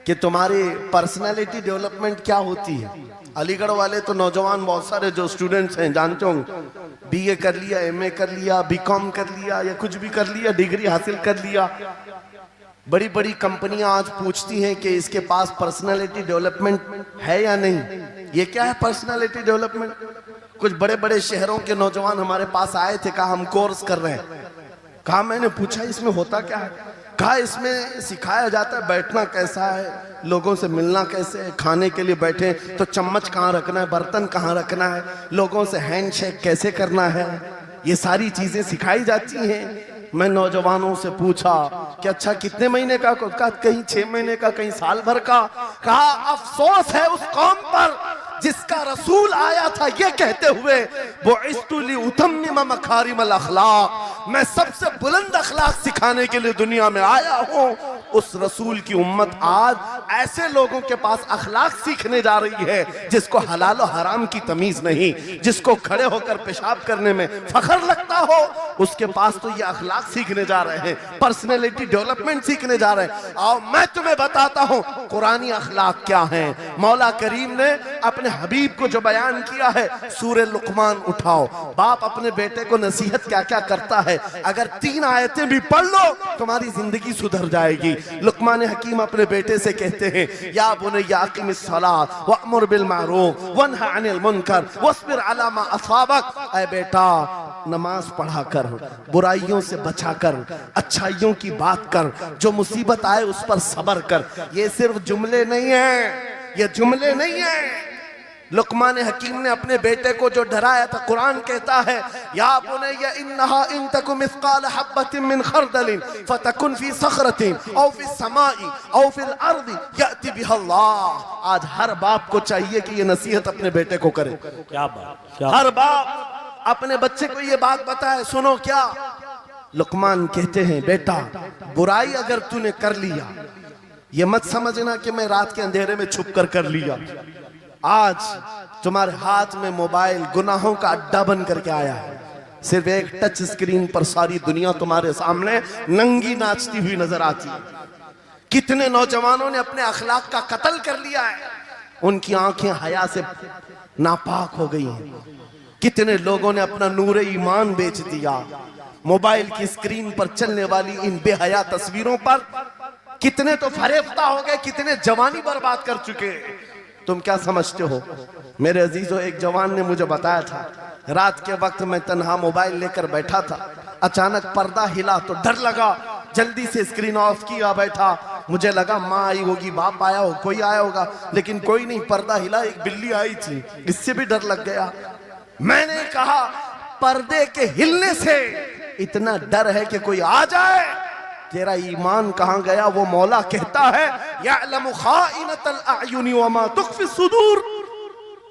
कि तुम्हारी पर्सनालिटी डेवलपमेंट क्या होती है। अलीगढ़ वाले तो नौजवान बहुत सारे जो स्टूडेंट्स हैं जानते हो, बीए कर लिया, एमए कर लिया, बीकॉम कर लिया या कुछ भी कर लिया, डिग्री हासिल कर लिया। बड़ी बड़ी कंपनियां आज पूछती हैं कि इसके पास पर्सनालिटी डेवलपमेंट है या नहीं। ये क्या है पर्सनालिटी डेवलपमेंट? कुछ बड़े बड़े शहरों के नौजवान हमारे पास आए थे, कहा हम कोर्स कर रहे हैं। कहा मैंने पूछा इसमें होता क्या है? कहा इसमें सिखाया जाता है बैठना कैसा है, लोगों से मिलना कैसे है, खाने के लिए बैठे तो चम्मच कहाँ रखना है, बर्तन कहाँ रखना है, लोगों से हैंडशेक कैसे करना है, ये सारी चीजें सिखाई जाती हैं। मैं नौजवानों से पूछा कि अच्छा कितने महीने का? कहा कहीं 6 महीने का, कहीं साल भर का। कहा अफसोस है उस कौम पर जिसका रसूल आया था ये कहते हुए, वो इस्तुली उतम्मिम मकारिमल अखलाक, मैं सबसे बुलंद अखलाक सिखाने के लिए दुनिया में आया हूँ। उस रसूल की उम्मत आज ऐसे लोगों के पास अखलाक सीखने जा रही है जिसको हलाल और हराम की तमीज नहीं, जिसको खड़े होकर पेशाब करने में फख्र लगता हो, उसके पास तो ये अखलाक सीखने जा रहे हैं, पर्सनैलिटी डेवलपमेंट सीखने जा रहे हैं। और मैं तुम्हें बताता हूँ कुरानी अखलाक क्या है। मौला करीम ने अपने हबीब को जो बयान किया है, सूरे लुकमान उठाओ, बाप अपने बेटे को नसीहत क्या क्या करता है, अगर 3 आयतें भी पढ़ लो तुम्हारी जिंदगी सुधर जाएगी। लुकमान हकीम अपने बेटे से कहते हैं, या बुनैया अक़िमिस सलात वअमुर बिल मारूफ वन्हा अनिल मुनकर वस्बिर अला मा असाबक, ऐ बेटा नमाज पढ़ा कर, बुराइयों से बचा कर, अच्छाइयों की बात कर, जो मुसीबत आए उस पर सब्र कर। ये सिर्फ जुमले नहीं है, ये जुमले नहीं है। लुकमान हकीम ने अपने बेटे को जो डराया था, कुरान कहता है, या बुनैया इन्नहा इन तकु मिस्काल हब्बतिन मिन खरदलिन फतकुन फी सखरतिन औ फी समाई औ फिल अर्दी याति बिहा अल्लाह। आज हर बाप को चाहिए कि ये नसीहत अपने बेटे को करे। क्या बात, हर बाप अपने बच्चे को ये बात बताए, सुनो क्या लुकमान कहते हैं, बेटा बुराई अगर तूने कर लिया, ये मत समझना कि मैं रात के अंधेरे में छुप कर लिया। आज तुम्हारे हाथ में मोबाइल गुनाहों का अड्डा बन करके आया है। सिर्फ एक टच स्क्रीन पर सारी दुनिया तुम्हारे सामने नंगी नाचती हुई नजर आती है। कितने नौजवानों ने अपने अखलाक का कत्ल कर लिया है, उनकी आंखें हया से नापाक हो गई हैं। कितने लोगों ने अपना नूर ईमान बेच दिया मोबाइल की स्क्रीन पर चलने वाली इन बेहया तस्वीरों पर। कितने तो फरेफ्ता हो गए, कितने जवानी बर्बाद कर चुके। तुम क्या समझते हो? मेरे अजीजों, एक जवान ने मुझे बताया था, रात के वक्त मैं तन्हा मोबाइल लेकर बैठा था, अचानक पर्दा हिला तो डर लगा, जल्दी से स्क्रीन ऑफ किया, बैठा। मुझे लगा माँ आई होगी, बाप आया हो, कोई आया होगा, लेकिन कोई नहीं। पर्दा हिला, एक बिल्ली आई थी, इससे भी डर लग गया। मैंने कहा पर्दे के हिलने से इतना डर है कि कोई आ जाए, तेरा ईमान कहां गया? वो मौला कहता है, यअलमु खाइनतल अयुनि व मा तुख्फी सुदूर,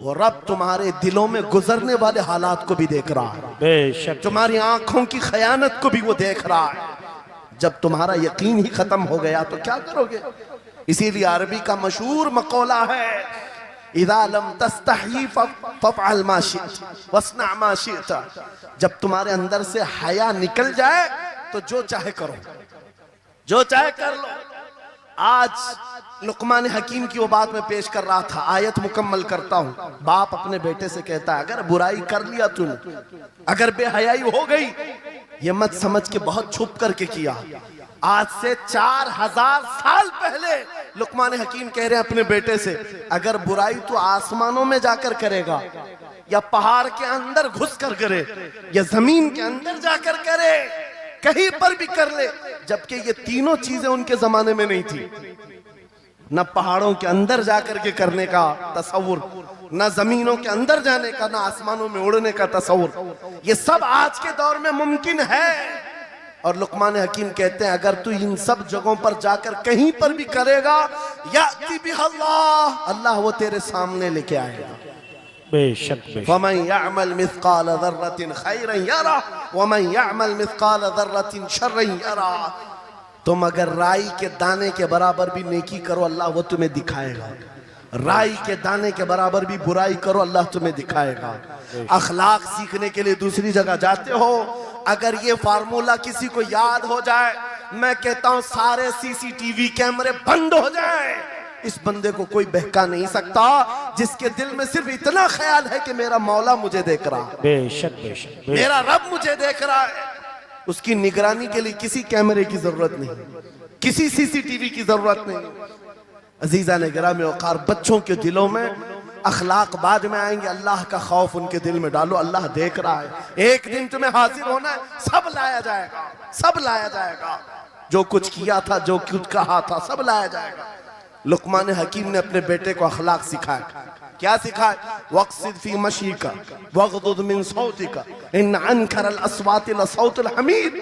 वो रब तुम्हारे दिलों में गुजरने वाले हालात को भी देख रहा है, बेशक तुम्हारी आंखों की खयानत को भी वो देख रहा है। जब तुम्हारा यकीन ही खत्म हो गया तो क्या करोगे? इसीलिए अरबी का मशहूर मकौला है, इज़ा लम तस्तही फफ़अल मा शिअत वस्ना मा शिअत, जब तुम्हारे अंदर से हया निकल जाए तो जो चाहे करो, जो चाहे कर लो। आज लुकमान हकीम की वो बात मैं पेश कर रहा था, आयत मुकम्मल करता हूं। बाप अपने बेटे से कहता है, अगर बुराई कर लिया तूने, अगर बेहयाई हो गई, ये मत समझ के बहुत छुप करके किया। आज से 4000 साल पहले लुकमान हकीम कह रहे हैं अपने बेटे से, अगर बुराई तो आसमानों में जाकर करेगा, या पहाड़ के अंदर घुस कर करे या जमीन के अंदर जाकर करे, कहीं पर भी कर ले, जबकि ये तीनों चीजें उनके जमाने में नहीं थी। न पहाड़ों के अंदर जाकर के करने का तसव्वुर, न जमीनों के अंदर जाने का, न आसमानों में उड़ने का तसव्वुर, ये सब आज के दौर में मुमकिन है। और लुकमान हकीम कहते हैं अगर तू इन सब जगहों पर जाकर कहीं पर भी करेगा, याती बिहल्लाह, अल्लाह वो तेरे सामने लेके आएगा। बेशक फमन यअमल मिस्काल ज़र्रतिन खैरन यरा वमन यअमल मिस्काल ज़र्रतिन शर्रन यरा। तुम अगर राई के दाने के बराबर भी नेकी करो, अल्लाह वो तुम्हें दिखाएगा। राई के दाने के बराबर भी बुराई करो, अल्लाह तुम्हें दिखाएगा। अखलाक सीखने के लिए दूसरी जगह जाते हो, अगर ये फार्मूला किसी को याद हो जाए, मैं कहता हूं सारे सीसीटीवी कैमरे बंद हो जाए, इस बंदे को कोई बहका नहीं सकता जिसके दिल में सिर्फ इतना ख्याल है कि मेरा मौला मुझे देख रहा है, बेशक बेशक, मेरा रब मुझे देख रहा है। उसकी निगरानी के लिए किसी कैमरे की जरूरत नहीं, किसी सीसीटीवी की जरूरत नहीं। अजीजा ने गिरामी औकार, बच्चों के दिलों में अखलाक बाद में आएंगे, अल्लाह का खौफ उनके दिल में डालो, अल्लाह देख रहा है। एक दिन तुम्हें हाजिर होना है, सब लाया जाएगा, सब लाया जाएगा, जो कुछ किया था, जो कुछ कहा था, सब लाया जाएगा। लुकमान हकीम ने अपने बेटे को अखलाक सिखाया। क्या सिखाया? वक़्सिद फी मशीका वग़दुद मिन सौतिका इन अनकरल अस्वाति लसौतुल हमीर।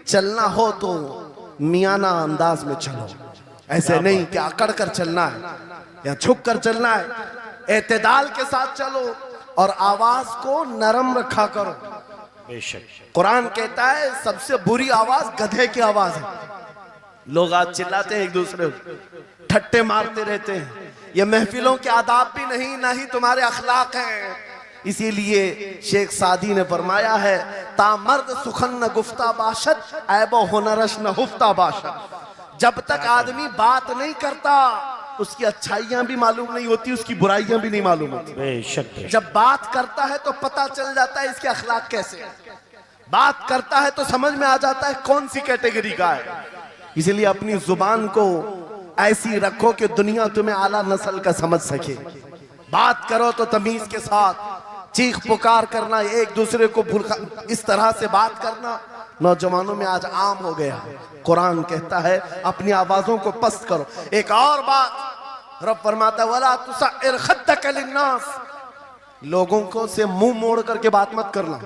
चलना हो तो मियाना अंदाज में चलो, ऐसे नहीं कि अकड़ कर चलना है या झुक कर चलना है। एतदाल के साथ चलो और आवाज को नरम रखा करो। बेशक कुरान कहता है सबसे बुरी आवाज गधे की आवाज है। लोग आज चिल्लाते हैं, एक दूसरे को ठट्टे मारते रहते हैं। ये महफिलों के आदाब भी नहीं, ना ही तुम्हारे अखलाक हैं। इसीलिए शेख सादी ने फरमाया है, तामर्द सुखन न गुफ्ता बाशद ऐबो हुनरश न हुफ्ता बाशद। जब तक आदमी बात नहीं करता उसकी अच्छाइयां भी मालूम नहीं होती, उसकी बुराइयां भी नहीं मालूम होती। बेशक जब बात करता है तो पता चल जाता है इसके अखलाक कैसे है। बात करता है तो समझ में आ जाता है कौन सी कैटेगरी का है। इसलिए अपनी जुबान को ऐसी रखो कि दुनिया तुम्हें आला नस्ल का समझ सके। बात करो तो तमीज के साथ, चीख पुकार करना, एक दूसरे को इस तरह से बात करना नौजवानों में आज आम हो गया। कुरान कहता है अपनी आवाजों को पस्त करो। एक और बात रब फरमाता है, वला तुसइर खद्दक लिन्नास, लोगों को से मुंह मोड़ करके बात मत करना।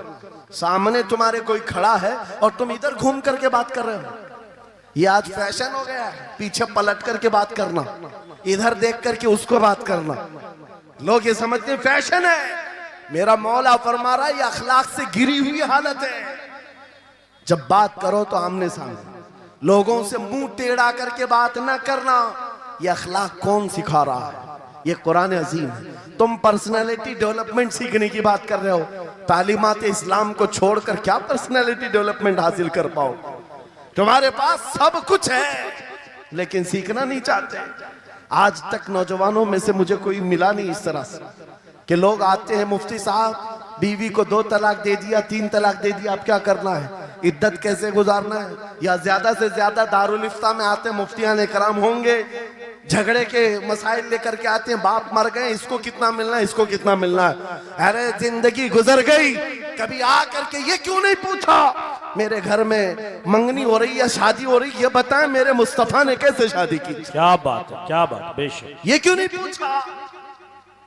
सामने तुम्हारे कोई खड़ा है और तुम इधर घूम करके बात कर रहे हो, ये आज फैशन हो गया है। पीछे पलट करके बात करना, इधर देख करके उसको बात करना, लोग ये समझते हैं फैशन है। मेरा मौला फरमा रहा है ये अखलाक से गिरी हुई हालत है। जब बात करो तो आमने सामने, लोगों से मुंह टेढ़ा करके बात ना करना। ये अखलाक कौन सिखा रहा है? ये कुरान अजीम है। तुम पर्सनालिटी डेवलपमेंट सीखने की बात कर रहे हो, तालीमात इस्लाम को छोड़कर क्या पर्सनालिटी डेवलपमेंट हासिल कर पाओ? तुम्हारे पास सब कुछ है लेकिन सीखना नहीं चाहते। आज तक नौजवानों में से मुझे कोई मिला नहीं इस तरह से कि लोग आते हैं, मुफ्ती साहब बीवी को 2 तलाक दे दिया, 3 तलाक दे दिया, अब क्या करना है, इद्दत कैसे गुजारना है? या ज्यादा से ज्यादा दारुल इफ्ता में आते हैं, मुफ्तियान इकराम होंगे, झगड़े के मसाइल लेकर के आते हैं, बाप मर गए, इसको कितना मिलना है, इसको कितना मिलना है। अरे जिंदगी गुजर गई, कभी आ करके ये क्यों नहीं पूछा मेरे घर में मंगनी हो रही है, शादी हो रही, ये बताएं मेरे मुस्तफा ने कैसे शादी की? क्या बात है, क्या बात, बेशक। ये क्यों नहीं पूछा?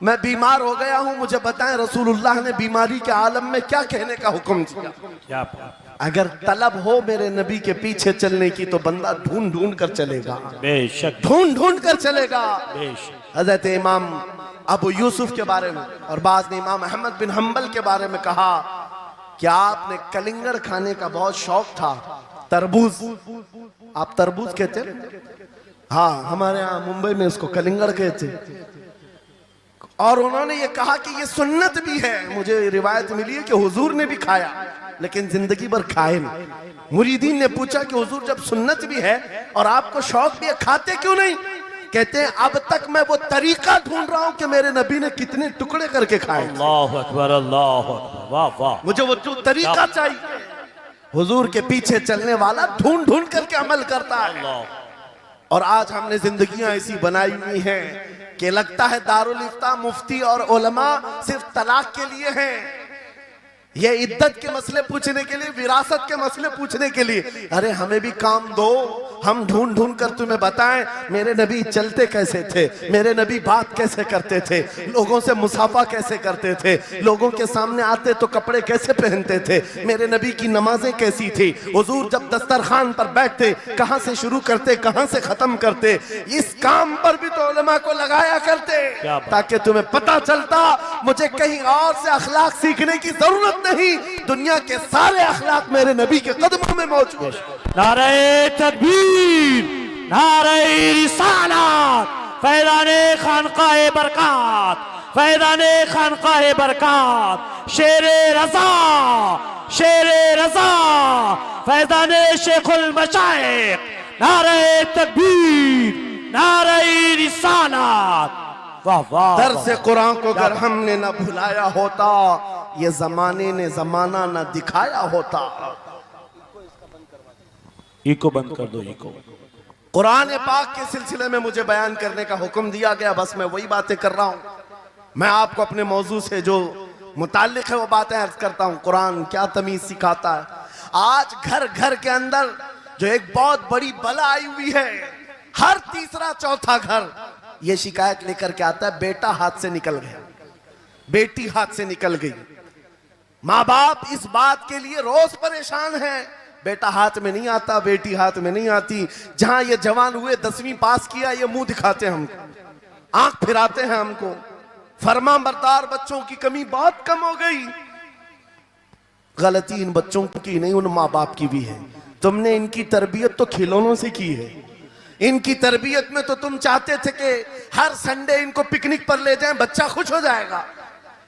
मैं बीमार हो गया हूं, मुझे बताएं रसूलुल्लाह ने बीमारी के आलम में क्या कहने का हुक्म दिया? क्या बात। अगर तलब हो मेरे नबी के पीछे चलने की तो बंदा ढूंढ ढूंढ कर चलेगा, बेशक ढूंढ ढूंढ कर चलेगा। बेशक हजरत इमाम अबू यूसुफ के बारे में और बाद में इमाम अहमद बिन हम्बल के बारे में कहा कि आपने कलिंगड़ खाने का बहुत शौक था, तरबूज, आप तरबूज कहते हैं? हाँ, हमारे यहाँ मुंबई में इसको कलिंगड़ कहते। और उन्होंने ये कहा कि ये सुन्नत भी है। मुझे रिवायत मिली है कि हुजूर ने भी खाया लेकिन जिंदगी भर खाए नहीं। मुरीदीन ने पूछा कि हुजूर जब सुन्नत भी है और आपको शौक भी है, खाते क्यों नहीं? कहते हैं अब तक मैं वो तरीका ढूंढ रहा हूं कि मेरे नबी ने कितने टुकड़े करके खाए। अल्लाह अकबर, अल्लाह अकबर, वाह वाह। मुझे वो तरीका चाहिए। हुजूर के पीछे चलने वाला ढूंढ ढूंढ करके अमल करता है। और आज हमने जिंदगियां ऐसी बनाई हुई हैं कि लगता है दारुल इफ्ता मुफ्ती और उलमा सिर्फ तलाक के लिए हैं, ये इद्दत के मसले पूछने के लिए, विरासत के मसले पूछने के लिए। अरे हमें भी काम दो, हम ढूंढ ढूंढ कर तुम्हें बताएं मेरे नबी चलते कैसे थे, मेरे नबी बात कैसे करते थे, लोगों से मुसाफा कैसे करते थे, लोगों के सामने आते तो कपड़े कैसे पहनते थे, मेरे नबी की नमाजें कैसी थी, हुजूर जब दस्तरखान पर बैठते कहां से शुरू करते कहां से खत्म करते। इस काम पर भी तो उलमा को लगाया करते ताकि तुम्हें पता चलता मुझे कहीं और से अखलाक सीखने की जरूरत नहीं, दुनिया के सारे अखलाक मेरे नबी के कदमों में मौजूद है। नारे तकबीर, नारे रिसालत, फैज़ाने खानकाए बरकात, फैज़ाने खानकाए बरकात, शेरे रज़ा, शेरे रज़ा, फैज़ाने शेखुल मशाइख, नारे तकबीर, नारे रिसालत। वाह वाह। दर्स कुरान को अगर हमने न भुलाया होता, ये जमाने ने जमाना न दिखाया होता। इको बंद कर दो, इको। कुरान पाक के सिलसिले में मुझे बयान करने का हुक्म दिया गया, बस मैं वही बातें कर रहा हूं। मैं आपको अपने मौजू से जो मुताल्लिक है वो बातें अर्ज करता हूं। कुरान क्या तमीज सिखाता है। आज घर घर के अंदर जो एक बहुत बड़ी बला आई हुई है, हर तीसरा चौथा घर ये शिकायत लेकर के आता है बेटा हाथ से निकल गया, बेटी हाथ से निकल गई। माँ बाप इस बात के लिए रोज परेशान हैं, बेटा हाथ में नहीं आता, बेटी हाथ में नहीं आती। जहां ये जवान हुए 10वीं पास किया, ये मुंह दिखाते हैं हमको, आंख फिराते हैं हमको। फरमाबरदार बच्चों की कमी बहुत कम हो गई। गलती इन बच्चों की नहीं, उन माँ बाप की भी है। तुमने इनकी तरबियत तो खिलौनों से की है। इनकी तरबियत में तो तुम चाहते थे कि हर संडे इनको पिकनिक पर ले जाएं, बच्चा खुश हो जाएगा,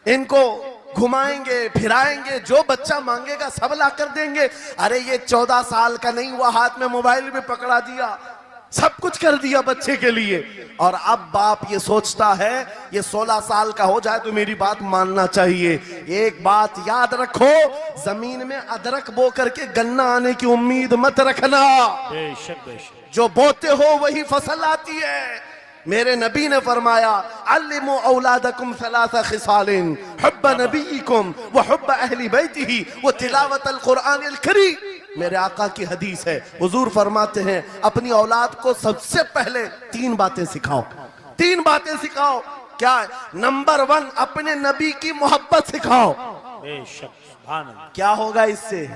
इनको घुमाएंगे फिराएंगे, जो बच्चा मांगेगा सब ला कर देंगे। अरे ये 14 साल का नहीं हुआ, हाथ में मोबाइल भी पकड़ा दिया, सब कुछ कर दिया बच्चे के लिए। और अब बाप ये सोचता है ये 16 साल का हो जाए तो मेरी बात मानना चाहिए। एक बात याद रखो, जमीन में अदरक बो करके गन्ना आने की उम्मीद मत रखना। बेशक बेशक, जो बोते हो वही फसल आती है। मेरे नबी ने फरमाया अल्लिमु औलादकुम सलासा खिसालिन हुब्ब नबीकुम व हुब्ब अहली बैतिही व तिलावतल कुरानिल करीम। मेरे आका की हदीस है, हुजूर फरमाते हैं अपनी औलाद को सबसे पहले 3 बातें सिखाओ, 3 बातें सिखाओ। क्या? नंबर 1 अपने नबी की मोहब्बत सिखाओ। बेशक, सुभान अल्लाह। क्या होगा इससे?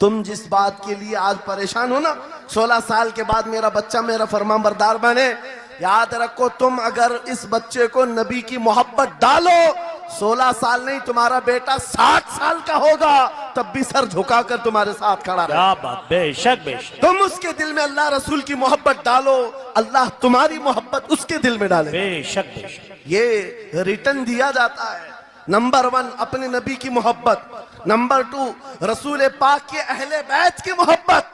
तुम जिस बात के लिए आज परेशान हो ना, 16 साल के बाद मेरा बच्चा मेरा फरमाबरदार बने, याद रखो तुम अगर इस बच्चे को नबी की मोहब्बत डालो, 16 साल नहीं तुम्हारा बेटा 60 साल का होगा, तब भी सर झुकाकर तुम्हारे साथ खड़ा रहेगा। क्या बात, बेशक बेशक। तुम उसके दिल में अल्लाह रसूल की मोहब्बत डालो, अल्लाह तुम्हारी मोहब्बत उसके दिल में डाले। बेशक बेशक, ये रिटर्न दिया जाता है। नंबर 1 अपने नबी की मोहब्बत, नंबर 2 रसूल पाक के अहले बैत की मोहब्बत।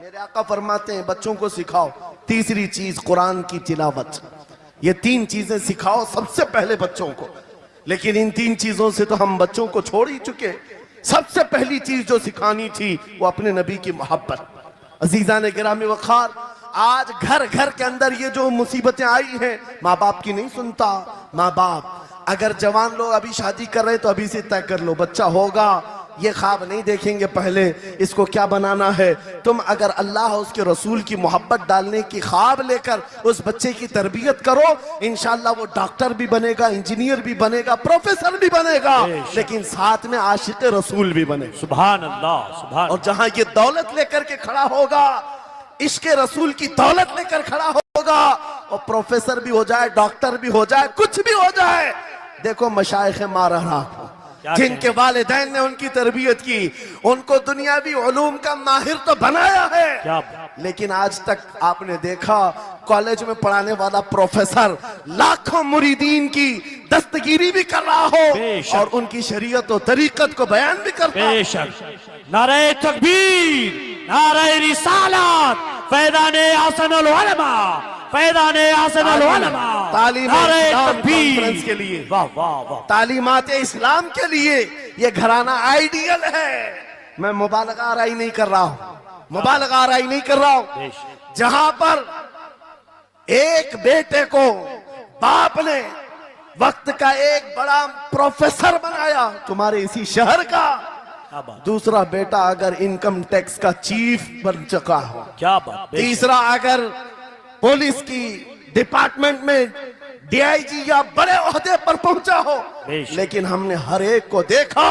मेरे आका फरमाते हैं बच्चों को सिखाओ। तीसरी चीज कुरान की तिलावत। ये 3 चीजें सिखाओ सबसे पहले बच्चों को। लेकिन इन 3 चीजों से तो हम बच्चों को छोड़ ही चुके। सबसे पहली चीज जो सिखानी थी वो अपने नबी की मोहब्बत। अजीजा ने गिरामी वखार, आज घर घर के अंदर ये जो मुसीबतें आई हैं, माँ बाप की नहीं सुनता। माँ बाप अगर जवान लोग अभी शादी कर रहे तो अभी से तय कर लो, बच्चा होगा, ये ख्वाब नहीं देखेंगे पहले इसको क्या बनाना है। तुम अगर अल्लाह उसके रसूल की मोहब्बत डालने की ख्वाब लेकर उस बच्चे की तरबियत करो, इंशाअल्लाह वो डॉक्टर भी बनेगा, इंजीनियर भी बनेगा, प्रोफेसर भी बनेगा, लेकिन साथ में आशिक रसूल भी बनेगा। सुभान अल्लाह, सुभान। और जहां ये दौलत लेकर के खड़ा होगा, इश्क रसूल की दौलत लेकर खड़ा होगा, और प्रोफेसर भी हो जाए, डॉक्टर भी हो जाए, कुछ भी हो जाए। देखो मशाइख मारा जिनके वालिदैन ने उनकी तरबियत की, उनको दुनियावी उलूम का माहिर तो बनाया है, लेकिन आज तक आपने देखा कॉलेज में पढ़ाने वाला प्रोफेसर लाखों मुरीदीन की दस्तगीरी भी कर रहा हो और उनकी शरीयत और तरीकत को बयान भी करता है। नारे तकबीर, नारे रिसालत, फैज़ाने हसनुल उलमा, फैज़ाने हसनुल उलमा। कॉन्फ्रेंस के लिए, वाह वाह वाह, तालीमात इस्लाम के लिए ये घराना आइडियल है। मैं मुबालगा आराई नहीं कर रहा हूं, मुबालगा आराई नहीं कर रहा हूं। जहां पर एक बेटे को बाप ने वक्त का एक बड़ा प्रोफेसर बनाया तुम्हारे इसी शहर का, क्या बात, दूसरा बेटा अगर इनकम टैक्स का चीफ बन चुका हो, क्या बात, बेशक, तीसरा अगर पुलिस की डिपार्टमेंट में डीआईजी या बड़े ओहदे पर पहुंचा हो। बेशक। लेकिन हमने हर एक को देखा,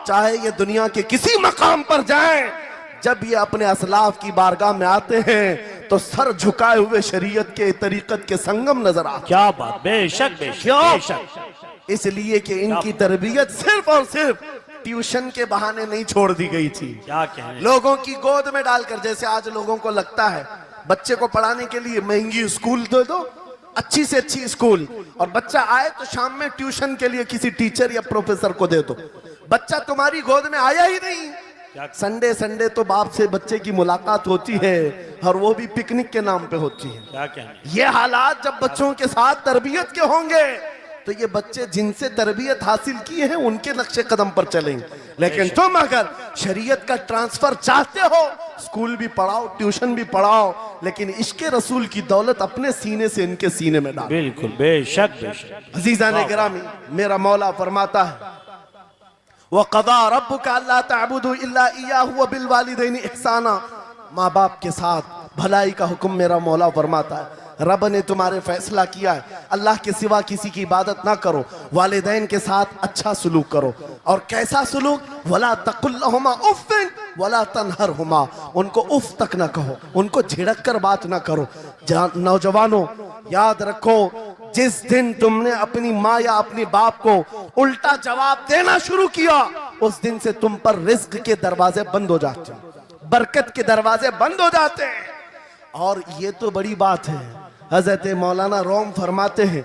चाहे ये दुनिया के किसी मकाम पर जाएं, जब ये अपने असलाफ की बारगाह में आते हैं तो सर झुकाए हुए शरीयत के तरीकत के संगम नजर आते। क्या बात, बेशक बेशक क्यों? बेशक, इसलिए कि इनकी तरबियत सिर्फ और सिर्फ ट्यूशन के बहाने नहीं छोड़ दी गई थी, क्या कहने, लोगों की गोद में डालकर। जैसे आज लोगों को लगता है बच्चे को पढ़ाने के लिए महंगी स्कूल दे दो, अच्छी से अच्छी स्कूल, और बच्चा आए तो शाम में ट्यूशन के लिए किसी टीचर या प्रोफेसर को दे दो। बच्चा तुम्हारी गोद में आया ही नहीं। संडे संडे तो बाप से बच्चे की मुलाकात होती है, और वो भी पिकनिक के नाम पे होती है। क्या कहने, ये हालात जब बच्चों के साथ तरबियत के होंगे तो ये बच्चे जिनसे तरबियत हासिल किए हैं उनके नक्शे कदम पर चलेंगे। लेकिन तुम अगर शरीयत का ट्रांसफर चाहते हो, स्कूल भी पढ़ाओ, ट्यूशन भी पढ़ाओ, लेकिन इश्क़े रसूल की दौलत अपने सीने से इनके सीने में डालो। बिल्कुल, बेशक बेशक। अजीज़ान गिरामी, मेरा मौला फरमाता है वक़ज़ा रब्बुका अल्ला तअबुदू इल्ला इय्याहु व बिल वालिदैनि इहसाना। माँ बाप के साथ भलाई का हुक्म मेरा मौला फरमाता है। रब ने तुम्हारे फैसला किया है अल्लाह के सिवा किसी की इबादत ना करो, वालिदैन के साथ अच्छा सलूक करो। और कैसा सलूक? वला तकुल लहुमा उफ़्फ़िन वला तनहरहुमा, उनको उफ तक ना कहो, उनको झिड़क कर बात ना करो। नौजवानों याद रखो, जिस दिन तुमने अपनी माँ या अपने बाप को उल्टा जवाब देना शुरू किया, उस दिन से तुम पर रिज्क के दरवाजे बंद हो जाते हैं, बरकत के दरवाजे बंद हो जाते हैं। और ये तो बड़ी बात है, हजरत मौलाना रोम फरमाते हैं,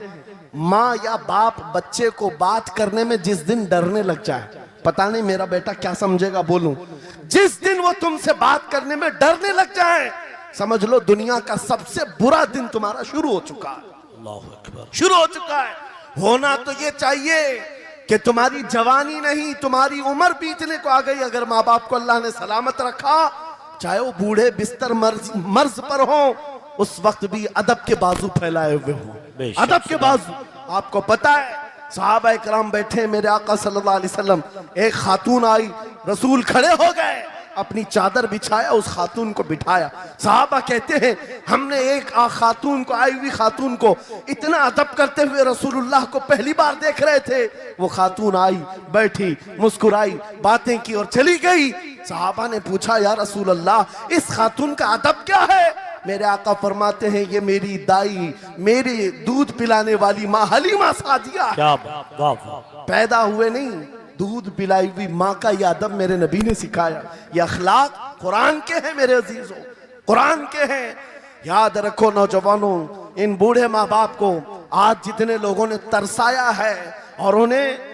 माँ या बाप बच्चे को बात करने में जिस दिन डरने लग जाए, पता नहीं मेरा बेटा क्या समझेगा बोलूं, जिस दिन वो तुमसे बात करने में डरने लग जाए, समझ लो दुनिया का सबसे बुरा दिन तुम्हारा शुरू हो चुका है। अल्लाहु अकबर, शुरू हो चुका है। होना तो ये चाहिए कि तुम्हारी जवानी नहीं, तुम्हारी उम्र बीतने को आ गई, अगर माँ बाप को अल्लाह ने सलामत रखा, चाहे वो बूढ़े बिस्तर मर्ज पर हो, उस वक्त भी अदब के बाजू फैलाए हुए हो, अदब के बाजू। आपको पता है सहाबा इकराम बैठे, मेरे आका सल्लल्लाहु अलैहि वसल्लम, एक खातून आई, रसूल खड़े हो गए, अपनी चादर बिछाया, उस खातून को बिठाया। सहाबा कहते हैं हमने एक खातून को, आई हुई खातून को इतना अदब करते हुए रसूलुल्लाह को पहली बार देख रहे थे। वो खातून आई, बैठी, मुस्कुराई, बातें की और चली गई। सहाबा ने पूछा या रसूलल्लाह, इस खातून का अदब क्या है? मेरे आका फरमाते हैं ये मेरी दाई, मेरी दूध पिलाने वाली माँ हलीमा सादिया है। क्या बात, वाह वाह, पैदा हुए नहीं, दूध पिलाई हुई माँ का यह अदब मेरे नबी ने सिखाया। ये अखलाक कुरान के हैं मेरे अजीजों, कुरान के हैं। याद रखो नौजवानों, इन बूढ़े माँ बाप को आज जितने लोगों ने तरसाया है और उन्हें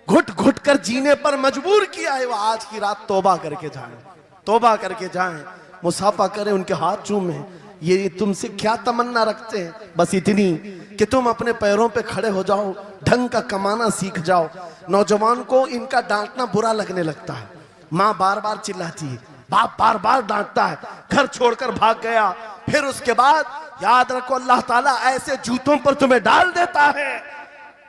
घुट घुट कर जीने पर मजबूर किया है, वो आज की रात तौबा करके जाएं, तौबा करके जाएं, मुसाफा करें, उनके हाथ चूमें। ये तुमसे क्या तमन्ना रखते हैं? बस इतनी कि तुम अपने पैरों पे खड़े हो जाओ, ढंग का कमाना सीख जाओ। नौजवान को इनका डांटना बुरा लगने लगता है, माँ बार बार चिल्लाती है, बाप बार बार डांटता है, घर छोड़कर भाग गया, फिर उसके बाद याद रखो अल्लाह ताला ऐसे जूतों पर तुम्हें डाल देता है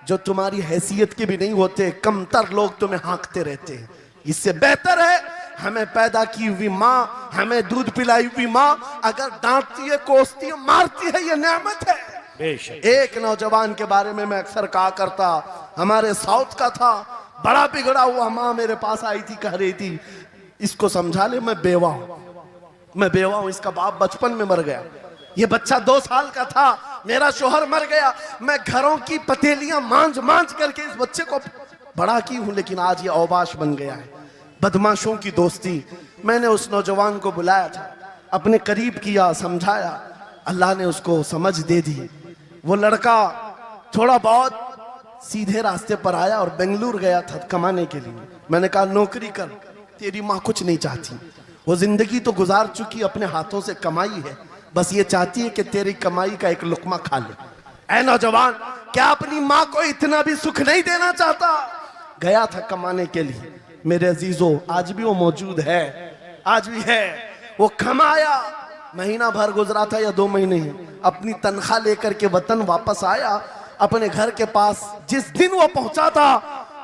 जो तुम्हारी हैसियत के भी नहीं होते, कमतर लोग तुम्हें हाँकते रहते हैं। इससे बेहतर है हमें पैदा की हुई माँ, हमें दूध पिलाई हुई माँ अगर डांटती है, कोसती है, मारती है, ये नेमत है। बेशक। एक नौजवान के बारे में मैं अक्सर कहा करता, हमारे साउथ का था, बड़ा बिगड़ा हुआ, माँ मेरे पास आई थी, कह रही थी इसको समझा ले, मैं बेवा हूं, मैं बेवा हूं, इसका बाप बचपन में मर गया, ये बच्चा 2 साल का था, मेरा शोहर मर गया, मैं घरों की पतेलियां मांझ मांझ करके इस बच्चे को बड़ा की हूं, लेकिन आज ये औबाश बन गया है। बदमाशों की दोस्ती। मैंने उस नौजवान को बुलाया था, अपने करीब किया, समझाया, अल्लाह ने उसको समझ दे दी। वो लड़का थोड़ा बहुत सीधे रास्ते पर आया और बेंगलुरु गया था कमाने के लिए। मैंने कहा नौकरी कर, तेरी माँ कुछ नहीं चाहती, वो जिंदगी तो गुजार चुकी, अपने हाथों से कमाई है, बस ये चाहती है कि तेरी कमाई का एक लुकमा खा ले। ऐ नौजवान, क्या अपनी माँ को इतना भी सुख नहीं देना चाहता? गया था कमाने के लिए। मेरे अजीजों, आज भी वो मौजूद है, आज भी है। वो कमाया, महीना भर गुजरा था या 2 महीने, अपनी तनख्वाह लेकर के वतन वापस आया। अपने घर के पास जिस दिन वो पहुंचा था,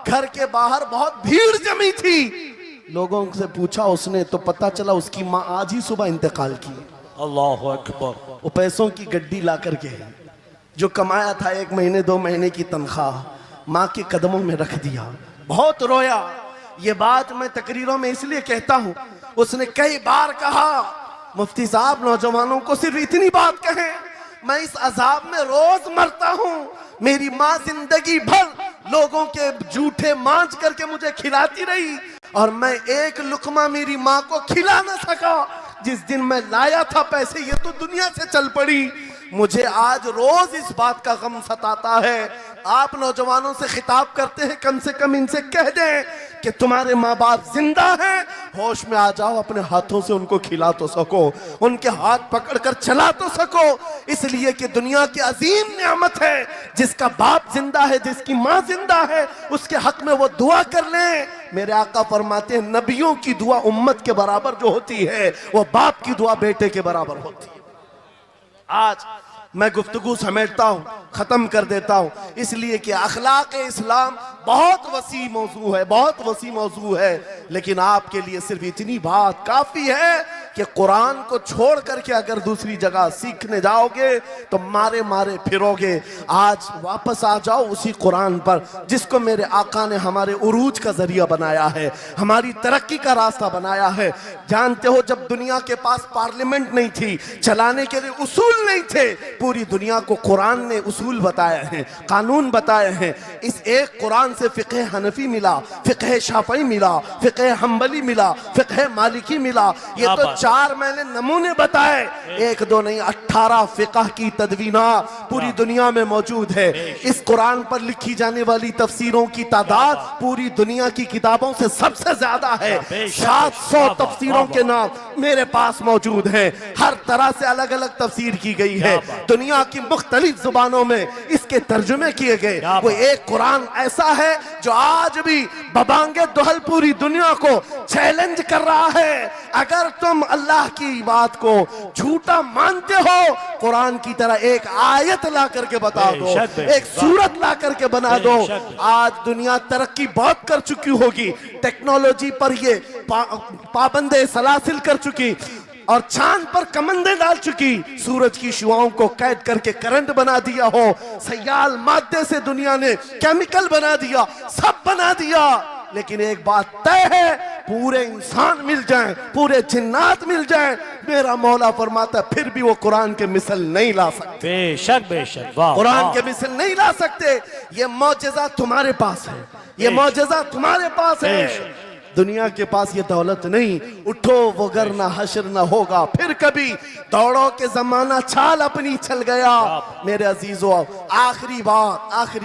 घर के बाहर बहुत भीड़ जमी थी। लोगों से पूछा उसने तो पता चला उसकी माँ आज ही सुबह इंतकाल की। अल्लाह अकबर। वो पैसों की गड्डी ला करके जो कमाया था 1 महीने 2 महीने की तनख्वाह माँ के कदमों में रख दिया। बहुत रोया। ये बात मैं तकरीरों में इसलिए कहता हूँ, उसने कई बार कहा मुफ्ती साहब नौजवानों को सिर्फ इतनी बात कहें, मैं इस अजाब में रोज मरता हूँ। मेरी माँ जिंदगी भर लोगों के जूठे मांझ करके मुझे खिलाती रही और मैं एक लुकमा मेरी माँ को खिला ना सका। जिस दिन मैं लाया था पैसे, ये तो दुनिया से चल पड़ी। मुझे आज रोज इस बात का गम सताता है। आप नौजवानों से खिताब करते हैं, कम से कम इनसे कह दें कि तुम्हारे माँ बाप जिंदा हैं, होश में आ जाओ, अपने हाथों से उनको खिला तो सको, उनके हाथ पकड़कर चला तो सको। इसलिए कि दुनिया की अजीम नियामत है, जिसका बाप जिंदा है, जिसकी माँ जिंदा है, उसके हक में वो दुआ कर लें। मेरे आका फरमाते हैं नबियों की दुआ उम्मत के बराबर जो होती है, वो बाप की दुआ बेटे के बराबर होती है। आज मैं गुफ्तगू समेटता हूँ, ख़त्म कर देता हूँ, इसलिए कि अखलाक इस्लाम बहुत वसी मौजू है, बहुत वसी मौजू है। लेकिन आपके लिए सिर्फ इतनी बात काफ़ी है कि कुरान को छोड़ करके अगर दूसरी जगह सीखने जाओगे तो मारे मारे फिरोगे। आज वापस आ जाओ उसी कुरान पर जिसको मेरे आका ने हमारे उरूज का जरिया बनाया है, हमारी तरक्की का रास्ता बनाया है। जानते हो जब दुनिया के पास पार्लियामेंट नहीं थी, चलाने के लिए उसूल नहीं थे, पूरी दुनिया को कुरान ने उसूल बताए हैं, कानून बताए हैं। इस एक कुरान से फ़िक़्ह हनफी मिला, फ़िक़्ह शाफ़ई मिला, फ़िक़्ह हम्बली मिला, फ़िक़्ह मालिकी मिला। ये तो 4 मैंने नमूने बताए, 1 2 नहीं 18 फ़िक़्ह की तदवीना पूरी दुनिया में मौजूद है। इस कुरान पर लिखी जाने वाली तफसीरों की तादाद पूरी दुनिया की किताबों से सबसे ज्यादा है। 700 तफसीरों के नाम मेरे पास मौजूद हैं। हर तरह से अलग अलग तफसीर की गई है, दुनिया की मुख्तलिफ जुबानों में इसके तर्जुमे किए गए। वो एक कुरान ऐसा है जो आज भी बबांगे दुहल पूरी दुनिया को चैलेंज कर रहा है। अगर तुम अल्लाह की बात को झूठा मानते हो, कुरान की तरह एक आयत ला करके बता दो, एक सूरत ला करके बना दो। आज दुनिया तरक्की बहुत कर चुकी होगी, टेक्नोलॉजी पर ये पाबंदे सलासिल कर चुकी और चांद पर कमंदे डाल चुकी, सूरज की शुआओं को कैद करके करंट बना दिया हो, सयाल मादे से दुनिया ने केमिकल बना दिया, सब बना दिया। लेकिन एक बात तय है, पूरे इंसान मिल जाएं, पूरे जिन्नात मिल जाएं, मेरा मौला फरमाता फिर भी वो कुरान के मिसल नहीं ला सकते। बेशक बेशक, वाह, कुरान के मिसल नहीं ला सकते। ये मौजज़ा तुम्हारे पास है, ये मौजज़ा तुम्हारे पास है, दुनिया के पास ये दौलत नहीं। उठो वगरना हश्र न होगा फिर कभी, दौड़ो के जमाना चाल अपनी चल गया। मेरे अजीजों, आखिरी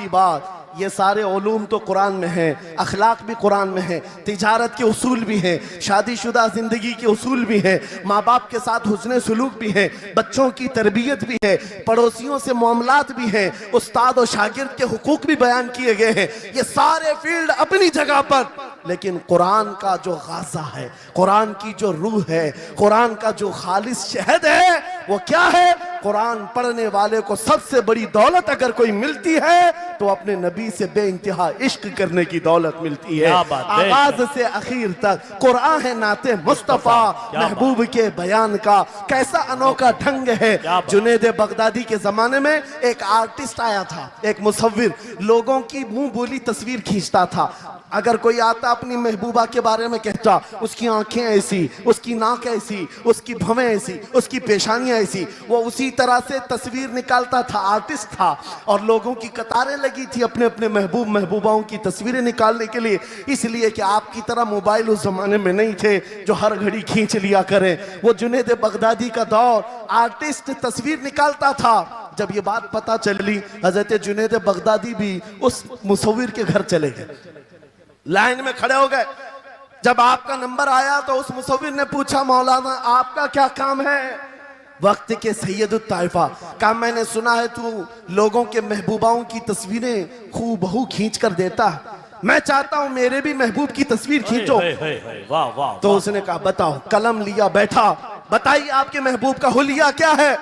बात, ये सारे उलूम तो कुरान में हैं, अखलाक भी कुरान में है, तिजारत के उसूल भी हैं, शादीशुदा जिंदगी के उसूल भी हैं, माँ बाप के साथ हुस्न सुलूक भी है, बच्चों की तरबियत भी है, पड़ोसियों से मामलात भी हैं, उस्ताद और शागिर्द के हुकूक भी बयान किए गए हैं। ये सारे फील्ड अपनी जगह पर, लेकिन कुरान का जो गाज़ा है, कुरान की जो रूह है, कुरान का जो खालिस शहद है, वो क्या है? कुरान पढ़ने वाले को सबसे बड़ी दौलत अगर कोई मिलती है तो अपने नबी से बेइंतहा इश्क करने की दौलत मिलती है। आगाज से आखिर तक कुरान है नाते मुस्तफा, महबूब के बयान का कैसा अनोखा ढंग है। जुनैद बगदादी के जमाने में एक आर्टिस्ट आया था, एक मुसव्विर, लोगों की मुंह बोली तस्वीर खींचता था। अगर कोई आता अपनी महबूबा के बारे में कहता, उसकी आंखें ऐसी, उसकी नाक ऐसी, उसकी भवें ऐसी, उसकी पेशानियां ऐसी, वो उसी तरह से तस्वीर निकालता था। आर्टिस्ट था और लोगों की कतारें लगी थी अपने अपने महबूबाओं की तस्वीरें निकालने के लिए। इसलिए कि आपकी तरह मोबाइल उस जमाने में नहीं थे जो हर घड़ी खींच लिया करें। वो जुनैद बगदादी का दौर, आर्टिस्ट तस्वीर निकालता था। जब ये बात पता चली, हजरत जुनैद बगदादी भी उस मुसव्विर के घर चले गए, लाइन में खड़े हो गए। जब आपका नंबर आया तो उस मुसव्विर ने पूछा, मौलाना आपका क्या काम है? वक्त के सैयदुत ताइफा का, मैंने सुना है तू लोगों के महबूबाओं की तस्वीरें खूबहू खींच कर देता है, मैं चाहता हूं मेरे भी महबूब की तस्वीर खींचो। वाह वाह। तो उसने कहा बताओ। कलम लिया, बैठा, बताइए आपके महबूब का हुलिया क्या है?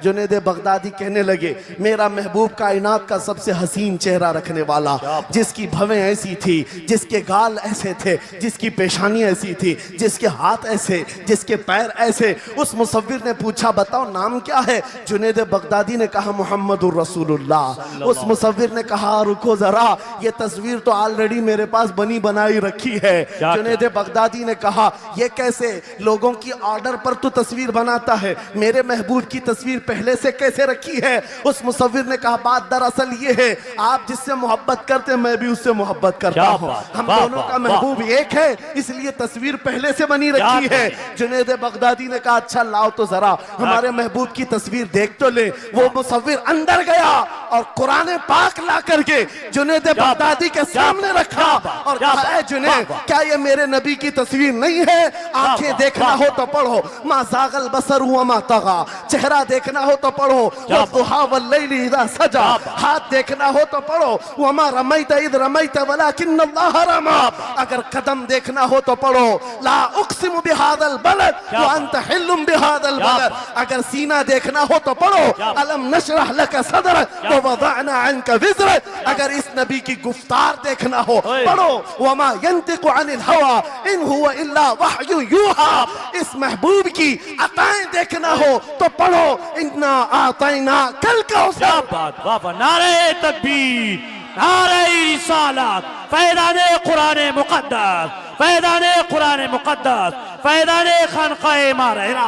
जुनैद बगदादी कहने लगे, मेरा महबूब कायनात का सबसे हसीन चेहरा रखने वाला, जिसकी भवें ऐसी थी, जिसके गाल ऐसे थे, जिसकी पेशानी ऐसी थी, जिसके हाथ ऐसे, जिसके पैर ऐसे। उस मुसव्विर ने पूछा, बताओ नाम क्या है? जुनैद बगदादी ने कहा, मुहम्मदुर रसूलुल्लाह। उस मुसव्विर ने कहा, रुको जरा, ये तस्वीर तो ऑलरेडी मेरे पास बनी बनाई रखी है। जुनैद बगदादी ने कहा, ये कैसे? लोगों की ऑर्डर पर तो तस्वीर बनाता है, मेरे महबूब की तस्वीर पहले से कैसे रखी है? उस मुसव्विर ने कहा, बात दरअसल ये है, आप जिससे मोहब्बत करते हैं मैं भी उससे मोहब्बत करता हूं, हम दोनों का महबूब एक है, इसलिए तस्वीर पहले से बनी रखी है। जुनैद बगदादी ने कहा, अच्छा लाओ तो जरा हमारे महबूब की तस्वीर देख तो ले। वो मुसव्विर अंदर गया और कुरान पाक ला करके जुनैद बगदादी के सामने रखा और कहा, ऐ जुनैद, क्या ये मेरे नबी की तस्वीर नहीं है? आंखें देखना हो तो पढ़ो, मा ज़ागल बसर हुआ मा तगा, चेहरा देखना हो तो पढ़ो, वद्दुहा वल्लैलि इज़ा सजा, हाथ देखना हो तो पढ़ो, वमा रमैत इज़ रमैत वलाकिन्नल्लाह रमा, अगर कदम देखना हो तो पढ़ो, ला उक़सिमु बिहादल बलद व अंत हिल्लुम बिहादल बलद, अगर सीना देखना हो तो पढ़ो, अलम नशरह लक सदरक व वदअना अन्का विज़रक, अगर इस नबी की गुफ्तार देखना हो पढ़ो, वमा यंतिकु अनिल हवा इन हुवा इल्ला वह्यु यूहा, इस महबूब की अताएं देखना हो तो पढ़ो, इन्ना आतैना कल कौसर। नारे तकबीर, नारे रिसालत, फैज़ाने कुरान मुक़द्दस, फैज़ाने कुरान मुक़द्दस, फैज़ाने खानक़ाह मारहिरा,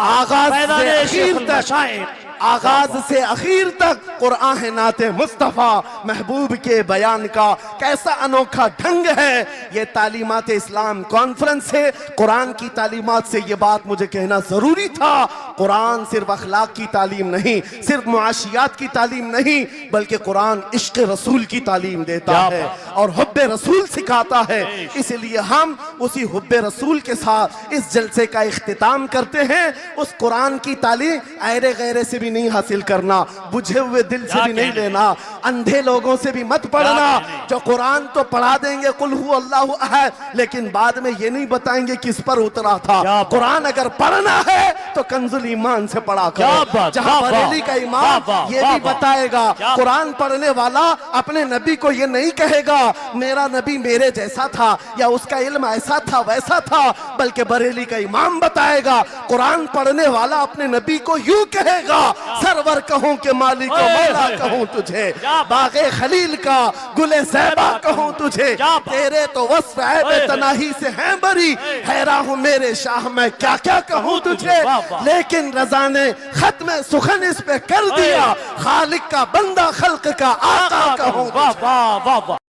आगाज से आखिर तक कुरान है नाते मुस्तफ़ा, महबूब के बयान का कैसा अनोखा ढंग है। ये तालीमात इस्लाम कॉन्फ्रेंस है, कुरान की तालीमात से ये बात मुझे कहना जरूरी था। कुरान सिर्फ अखलाक की तालीम नहीं, सिर्फ मुआशियात की तालीम नहीं, बल्कि कुरान इश्क रसूल की तालीम देता है और हुब्बे रसूल सिखाता है। इसलिए हम उसी हुब्बे रसूल के साथ इस जलसे का इख्तिताम करते हैं। उस कुरान की तालीम ऐरे गैरे से भी नहीं हासिल करना, बुझे हुए दिल से भी नहीं लेना, अंधे लोगों से भी मत पढ़ना जो कुरान तो पढ़ा देंगे कुल हु अल्लाहु अहद, लेकिन बाद में ये नहीं बताएंगे किस पर उतरा था। कुरान अगर पढ़ना है तो कंजुल ईमान से पढ़ा करो, जहां बरेली का इमाम ये भी बताएगा, कुरान पढ़ने वाला अपने नबी को ये नहीं कहेगा मेरा नबी मेरे जैसा था या उसका इल्म ऐसा था वैसा था, बल्कि बरेली का इमाम बताएगा कुरान पढ़ने वाला अपने नबी को यूं कहेगा, सरवर कहूं के मालिक को मौला कहूं तुझे, बागे खलील का गुले ज़ैबा कहूं तुझे, तेरे तो वस्फ़ ऐबे तनाही से हैं बरी, हैरान हूं मेरे शाह मैं क्या क्या कहूं तुझे, लेकिन रज़ा ने खत्म सुखन इस पे कर दिया, खालिक का बंदा खल्क का आका कहूं तुझे।